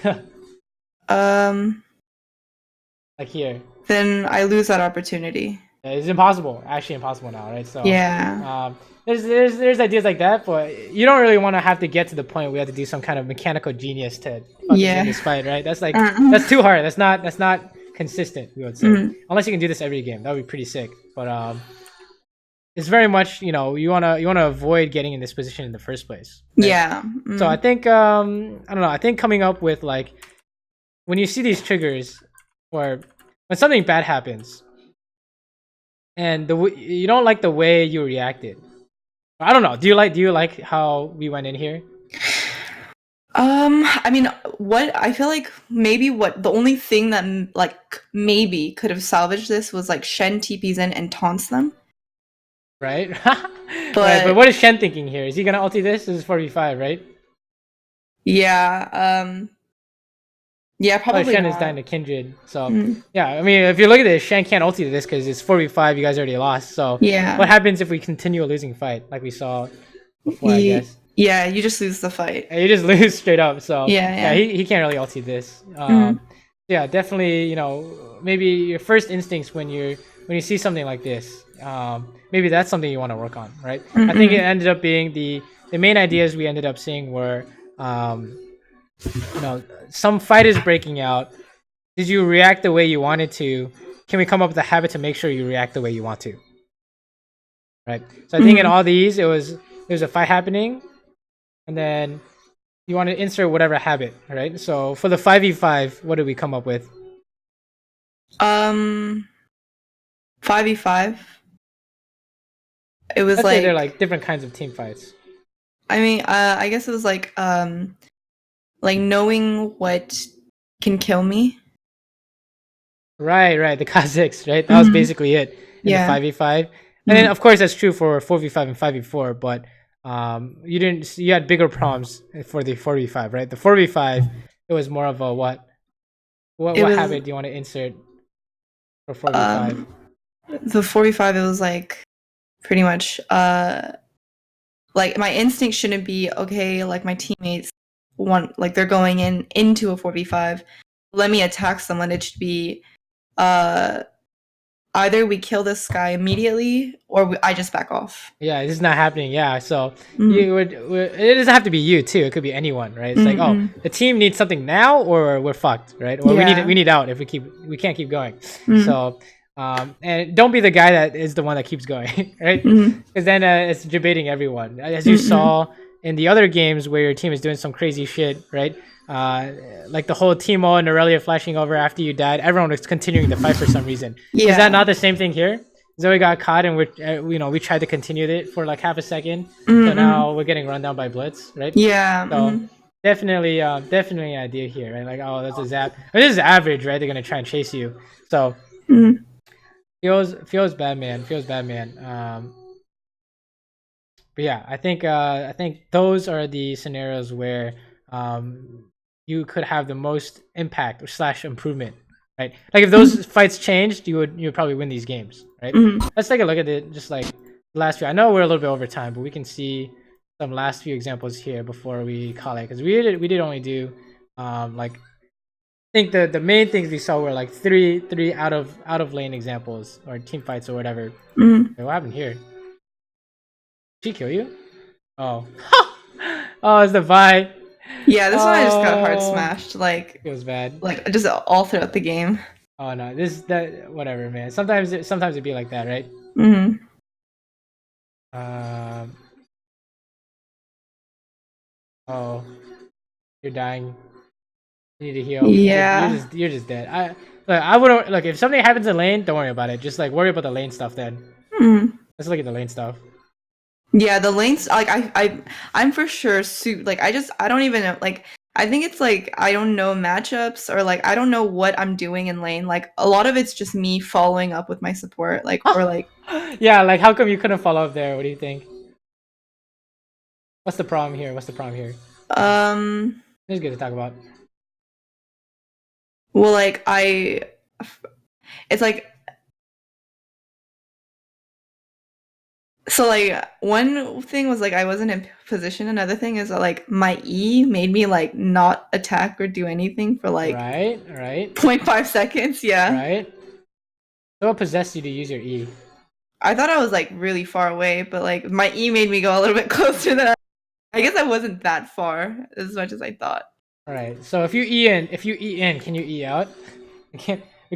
Like here. Then I lose that opportunity. It's impossible. Actually, impossible now, right? So yeah. There's ideas like that, but you don't really want to have to get to the point where we have to do some kind of mechanical genius to win this fight, right? That's like that's too hard. That's not consistent. We would say, unless you can do this every game, that would be pretty sick. But it's very much, you know, you wanna avoid getting in this position in the first place. Right? Yeah. So I think I don't know. I think coming up with like when you see these triggers or when something bad happens and you don't like the way you reacted. I don't know. Do you like how we went in here? I mean, what I feel like maybe the only thing that like maybe could have salvaged this was like Shen TPs in and taunts them. Right? But what is Shen thinking here? Is he gonna ulti this? This is 4v5, right? Yeah. Yeah, probably. Shen is dying to Kindred, so yeah. I mean, if you look at this, Shen can't ulti this because it's 4v5. You guys already lost. So yeah, what happens if we continue a losing fight like we saw before? I guess. Yeah, you just lose the fight. You just lose straight up. So yeah, he can't really ulti this. Yeah, definitely. You know, maybe your first instincts when you see something like this, maybe that's something you want to work on, right? I think it ended up being the main ideas we ended up seeing were, you know, some fight is breaking out. Did you react the way you wanted to? Can we come up with a habit to make sure you react the way you want to? Right. So I think in all these, there's a fight happening, and then you want to insert whatever habit, right? So for the 5v5, what did we come up with? 5v5. It was Let's like say they're like different kinds of team fights. I mean, I guess it was like knowing what can kill me. Right. The Kazakhs, right? That was basically it in the 5v5. And then of course that's true for 4v5 and 5v4, but you had bigger problems for the 4v5, right? The 4v5 it was more of a what habit do you want to insert for 4v5? The 45, it was like pretty much like my instinct shouldn't be okay, like my teammates want, like they're going into a 4v5, let me attack someone. It should be either we kill this guy immediately or I just back off. Yeah, this is not happening. Yeah, so it doesn't have to be you too. It could be anyone, right? It's like, oh, the team needs something now, or we're fucked, right? Or we need out if we can't keep going. So, and don't be the guy that is the one that keeps going, right? Because then it's debating everyone, as you saw in the other games where your team is doing some crazy shit, right? Like the whole Timo and Aurelia flashing over after you died, everyone was continuing the fight for some reason. Is that not the same thing here? Zoe got caught and we tried to continue it for like half a second, so now we're getting run down by Blitz, right? Yeah. So definitely an idea here, right? Like, oh, that's a zap. This is average, right? They're gonna try and chase you. So feels bad, man. But yeah, I think those are the scenarios where you could have the most impact / improvement, right? Like if those fights changed, you would probably win these games, right? Let's take a look at it, just like the last few. I know we're a little bit over time, but we can see some last few examples here before we call it, because we did only do like, I think the main things we saw were like three out of lane examples or team fights or whatever. Wait, what happened here? Did she kill you? Oh, oh, it's the Vi. Yeah, this one I just got hard smashed. Like it was bad. Like just all throughout the game. Oh no, whatever, man. Sometimes it'd be like that, right? Oh, you're dying. You need to heal. Yeah. You're just dead. I wouldn't look if something happens in lane. Don't worry about it. Just like worry about the lane stuff then. Let's look at the lane stuff. Yeah, the lanes, like I'm for sure like I don't even know, like I think it's like I don't know matchups, or like I don't know what I'm doing in lane. Like a lot of it's just me following up with my support, like or like yeah, like how come you couldn't follow up there? What do you think? What's the problem here? It's good to talk about. Well, like it's like, so like one thing was like I wasn't in position. Another thing is that like my E made me like not attack or do anything for like right 0.5 seconds. Yeah. Right. So what possessed you to use your E? I thought I was like really far away, but like my E made me go a little bit closer than I guess I wasn't that far as much as I thought. All right. So if you E in, can you E out? We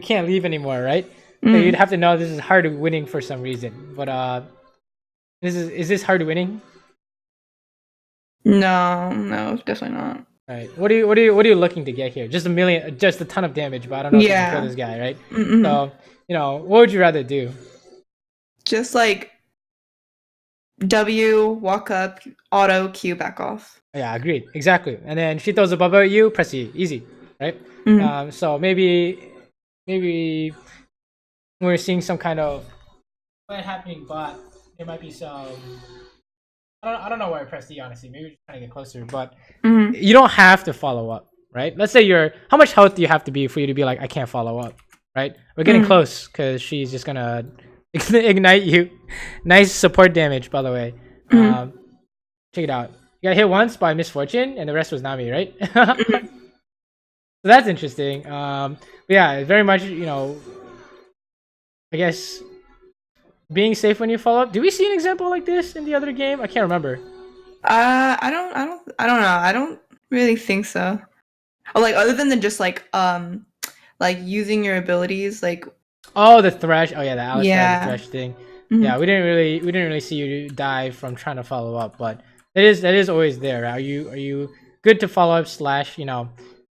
can't leave anymore, right? So you'd have to know this is hard winning for some reason. But is this hard winning? No, definitely not. All right. What are you looking to get here? Just a ton of damage, but I don't know if you can kill this guy, right? So what would you rather do? Just like W, walk up, auto, Q, back off. Yeah, agreed. Exactly. And then she throws a bubble at you, press E. Easy, right? So maybe we're seeing some kind of fight happening, but there might be some. I don't know where I pressed E, honestly. Maybe we're just trying to get closer, but you don't have to follow up, right? Let's say how much health do you have to be for you to be like, I can't follow up, right? We're getting close because she's just gonna ignite you. Nice support damage, by the way. Check it out. You got hit once by misfortune, and the rest was Nami, right? So that's interesting. But yeah, very much, I guess being safe when you follow up. Do we see an example like this in the other game? I can't remember. I don't know. I don't really think so. Oh, like other than just like using your abilities, like the thresh. Oh yeah, the Alistar thresh thing. Yeah, we didn't really see you die from trying to follow up, but that is always there. Are you good to follow up /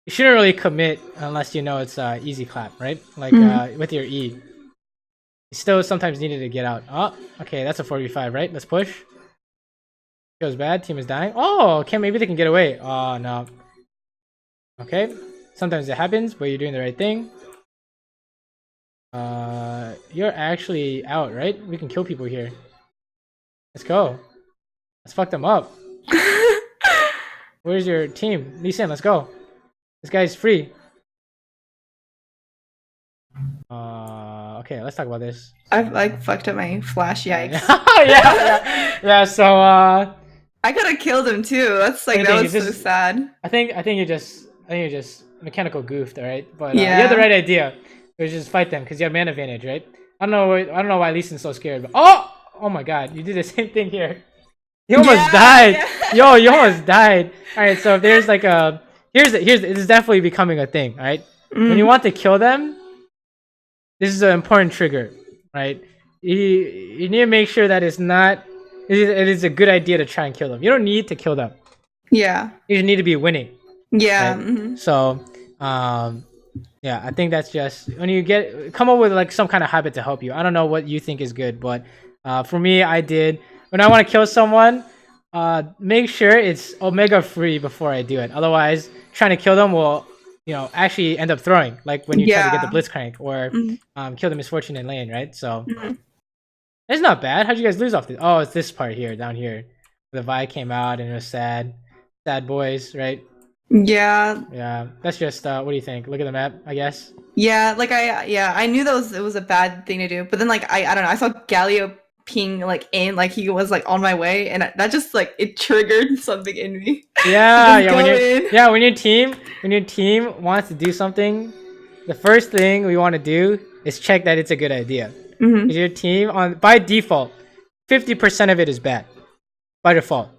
you shouldn't really commit unless you know it's easy clap, right? Like with your E. You still sometimes needed to get out. Oh, okay, that's a 4v5, right? Let's push. Goes bad, team is dying. Oh, okay, maybe they can get away. Oh no. Okay. Sometimes it happens, but you're doing the right thing. You're actually out, right? We can kill people here. Let's go. Let's fuck them up. Where's your team? Lee Sin, let's go. This guy's free. Okay, let's talk about this. I've like fucked up my flash. Yikes. yeah. So I could have killed him too. That's like that was so sad. I think you just mechanical goofed, alright? But you had the right idea. It was just fight them because you have man advantage, right? I don't know why Lee Sin's so scared. But oh my god, you did the same thing here. You almost died. Yeah. Yo, you almost died. All right, so if there's like a this is definitely becoming a thing, all right? When you want to kill them, this is an important trigger, right? You need to make sure that it is a good idea to try and kill them. You don't need to kill them. Yeah. You just need to be winning. Yeah. Right? So, yeah, I think that's just when you come up with like some kind of habit to help you. I don't know what you think is good, but for me, when I want to kill someone, make sure it's omega free before I do it. Otherwise, trying to kill them will, actually end up throwing. Like when you try to get the blitzcrank or kill the misfortune in lane, right? So it's not bad. How'd you guys lose off this? Oh, it's this part here, down here. The Vi came out and it was sad boys, right? Yeah, that's just what do you think? Look at the map, I guess. Yeah, like I knew it was a bad thing to do, but then like I don't know, I saw Galio ping like in, like he was like on my way, and that just like it triggered something in me. When your team wants to do something, the first thing we want to do is check that it's a good idea. Your team by default, 50% of it is bad by default.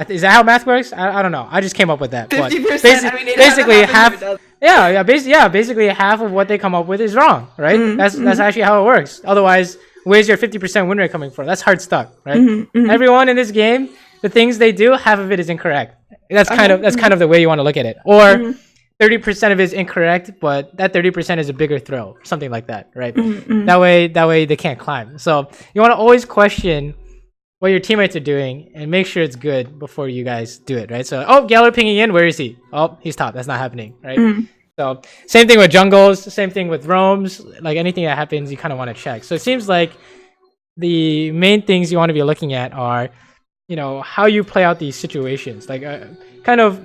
Is that how math works? I don't know. I just came up with that. 50%. Basically half. Basically half of what they come up with is wrong, right? That's actually how it works. Otherwise, where's your 50% win rate coming from? That's hard stuck, right? Everyone in this game, the things they do, half of it is incorrect. That's kind of the way you want to look at it. Or 30% of it is incorrect, but that 30% is a bigger throw, something like that, right? That way they can't climb. So you want to always question what your teammates are doing and make sure it's good before you guys do it, right? So, Galler pinging in, where is he? Oh, he's top. That's not happening, right? So, same thing with jungles, same thing with roams. Like anything that happens, you kind of want to check. So it seems like the main things you want to be looking at are, how you play out these situations. Like, kind of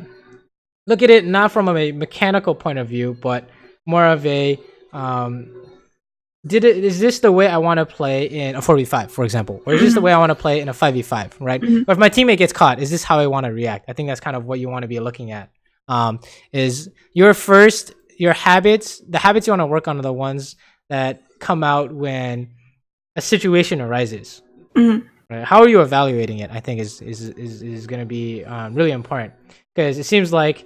look at it not from a mechanical point of view, but more of a is this the way I want to play in a 4v5, for example? Or is this the way I want to play in a 5v5, right? But if my teammate gets caught, is this how I want to react? I think that's kind of what you want to be looking at. Is your habits, the habits you want to work on are the ones that come out when a situation arises. Right? How are you evaluating it? I think is going to be really important, because it seems like,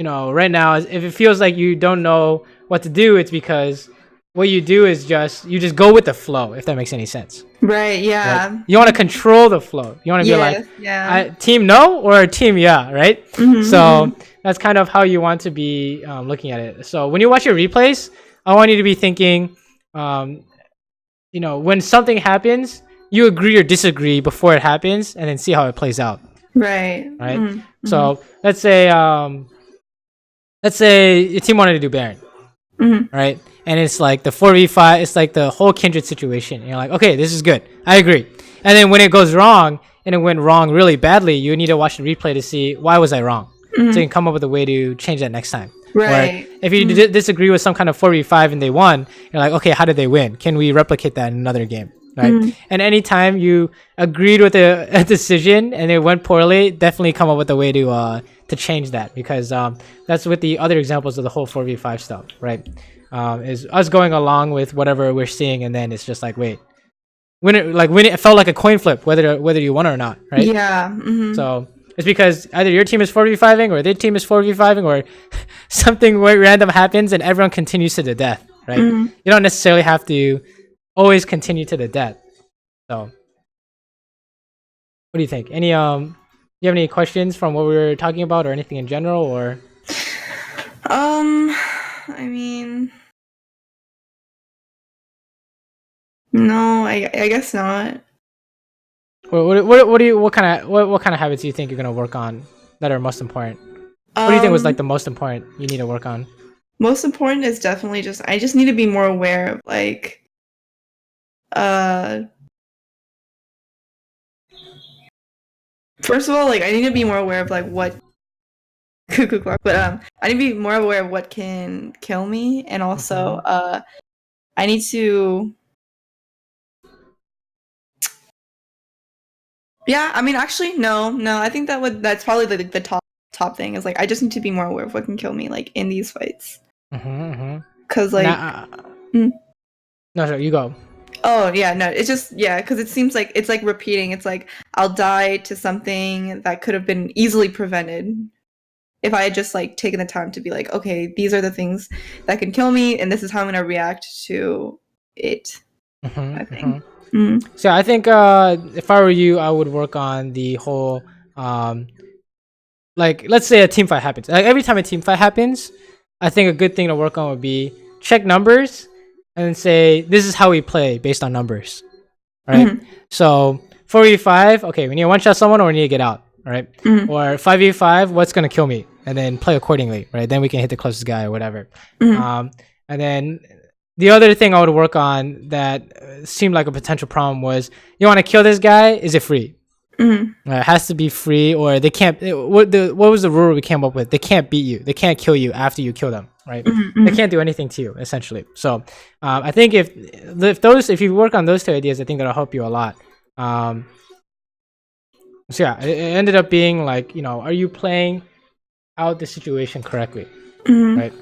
right now, if it feels like you don't know what to do, it's because what you do is you just go with the flow, if that makes any sense. Right, yeah. Right? You want to control the flow. You want to be like, team no or team yeah, right? So that's kind of how you want to be looking at it. So when you watch your replays, I want you to be thinking, when something happens, you agree or disagree before it happens, and then see how it plays out. Right. So let's say your team wanted to do Baron, right? And it's like the 4v5, it's like the whole Kindred situation. And you're like, okay, this is good. I agree. And then when it goes wrong, and it went wrong really badly, you need to watch the replay to see why was I wrong. So you can come up with a way to change that next time. Right. Or if you disagree with some kind of 4v5 and they won, you're like, okay, how did they win? Can we replicate that in another game? Right. And anytime you agreed with a decision and it went poorly, definitely come up with a way to change that, because that's with the other examples of the whole 4v5 stuff, right? Is us going along with whatever we're seeing, and then it's just like, wait, when it felt like a coin flip, whether you won or not, right? Yeah. So it's because either your team is 4v5ing or their team is 4v5ing, or something random happens and everyone continues to the death, right? You don't necessarily have to always continue to the death. So what do you think? Any you have any questions from what we were talking about, or anything in general, or I mean, no, I guess not. What kind of habits do you think you're gonna work on that are most important? What do you think was like the most important you need to work on? Most important is definitely I just need to be more aware of like first of all, like I need to be more aware of like what cuckoo clock, but I need to be more aware of what can kill me, and also I need to yeah, I mean actually no, I think that's probably the top thing is like I just need to be more aware of what can kill me like in these fights. Cuz like no, sure, you go. Oh yeah, no, it's just because it seems like it's like repeating. It's like I'll die to something that could have been easily prevented if I had just like taken the time to be like, okay, these are the things that can kill me, and this is how I'm gonna react to it. I think. So I think if I were you, I would work on the whole like let's say a team fight happens. Like every time a team fight happens, I think a good thing to work on would be check numbers and then say this is how we play based on numbers. Right? So 4v5, okay, we need to one shot someone or we need to get out, right? Or 5v5, what's gonna kill me? And then play accordingly, right? Then we can hit the closest guy or whatever. And then the other thing I would work on that seemed like a potential problem was you want to kill this guy, is it free? It has to be free, or they can't. What was the rule we came up with? They can't beat you. They can't kill you after you kill them, right? They can't do anything to you, essentially. So I think if you work on those two ideas, I think that'll help you a lot. So yeah, it ended up being like, are you playing out the situation correctly, right?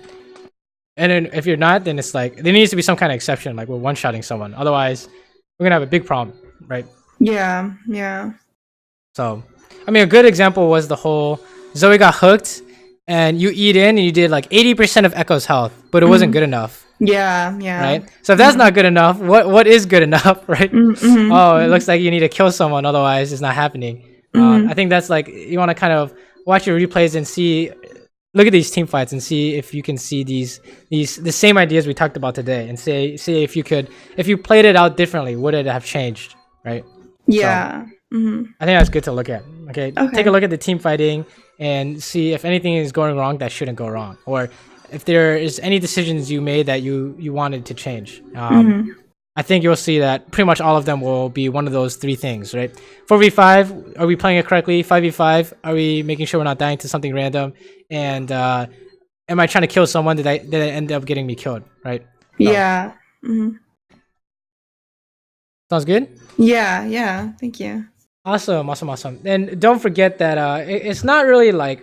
And then if you're not, then it's like there needs to be some kind of exception, like we're one-shotting someone. Otherwise, we're gonna have a big problem, right? Yeah. So, I mean, a good example was the whole Zoe got hooked, and you eat in, and you did like 80% of Echo's health, but it wasn't good enough. Yeah. Right. So if that's not good enough, what is good enough, right? Oh, it looks like you need to kill someone, otherwise it's not happening. I think that's like you want to kind of watch your replays and see. Look at these team fights and see if you can see the same ideas we talked about today, and see if you played it out differently, would it have changed, right? Yeah. So, I think that's good to look at. Okay, take a look at the team fighting and see if anything is going wrong that shouldn't go wrong, or if there is any decisions you made that you wanted to change. I think you'll see that pretty much all of them will be one of those three things, right? 4v5, are we playing it correctly? 5v5, are we making sure we're not dying to something random? And am I trying to kill someone? Did I end up getting me killed, right? Yeah. Sounds good? Yeah. Thank you. Awesome. And don't forget that it's not really like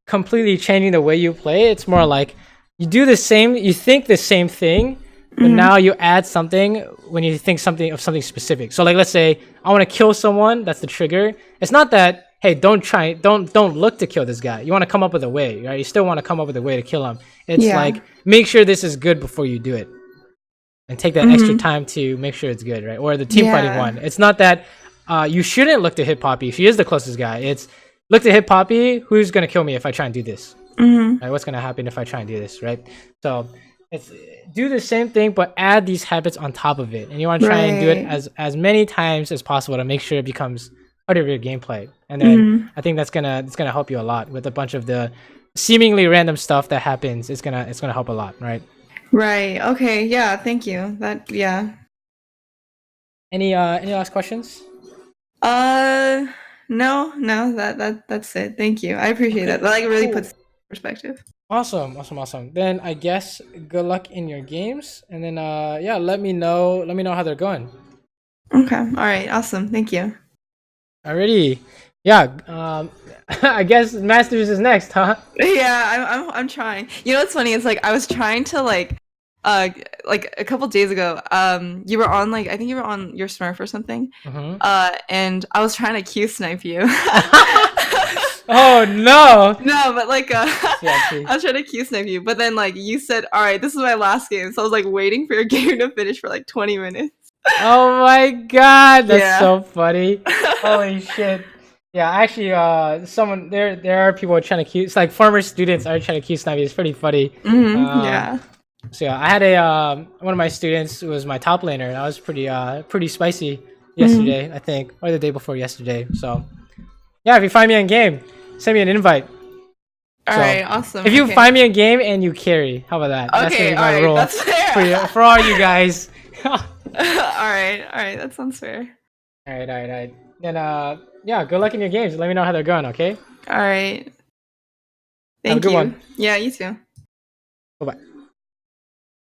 completely changing the way you play. It's more like you think the same thing, but now you add something when you think of something specific. So like, let's say I want to kill someone. That's the trigger. It's not that, hey, don't look to kill this guy. You want to come up with a way, right? You still want to come up with a way to kill him. It's like, make sure this is good before you do it, and take that extra time to make sure it's good, right? Or the team fighting one. It's not that you shouldn't look to hit Poppy. She is the closest guy. It's look to hit Poppy. Who's gonna kill me if I try and do this? Right? What's gonna happen if I try and do this? Right? So it's do the same thing, but add these habits on top of it, and you want to try and do it as many times as possible to make sure it becomes part of your gameplay. And then I think that's gonna help you a lot with a bunch of the seemingly random stuff that happens. It's gonna help a lot, right? Right. Okay. Yeah. Thank you. Any last questions? No. That's it. Thank you. I appreciate that. That like really puts perspective. Awesome. Then I guess good luck in your games, and then let me know how they're going. Okay. All right. Awesome. Thank you. Alrighty. Yeah. I guess Masters is next, huh? Yeah. I'm trying. You know what's funny? It's like I was trying to like a couple days ago, you were on I think you were on your Smurf or something, and I was trying to Q snipe you. Oh no! No, but I was trying to Q snipe you, but then you said, "All right, this is my last game," so I was waiting for your game to finish for 20 minutes. Oh my god, that's so funny! Holy shit! Yeah, actually, someone there are people trying to Q. It's like former students are trying to Q snipe you. It's pretty funny. Yeah. So yeah, I had one of my students who was my top laner, and I was pretty spicy yesterday, I think, or the day before yesterday. So yeah, if you find me in game, send me an invite. All right, awesome. If you okay. find me a game and you carry, how about that? That's gonna Okay, be all my right, rule that's fair. for all you guys. All right, that sounds fair. All right. Then yeah, good luck in your games. Let me know how they're going. Okay. All right. Have a Thank good you. one. Yeah, you too. Bye bye.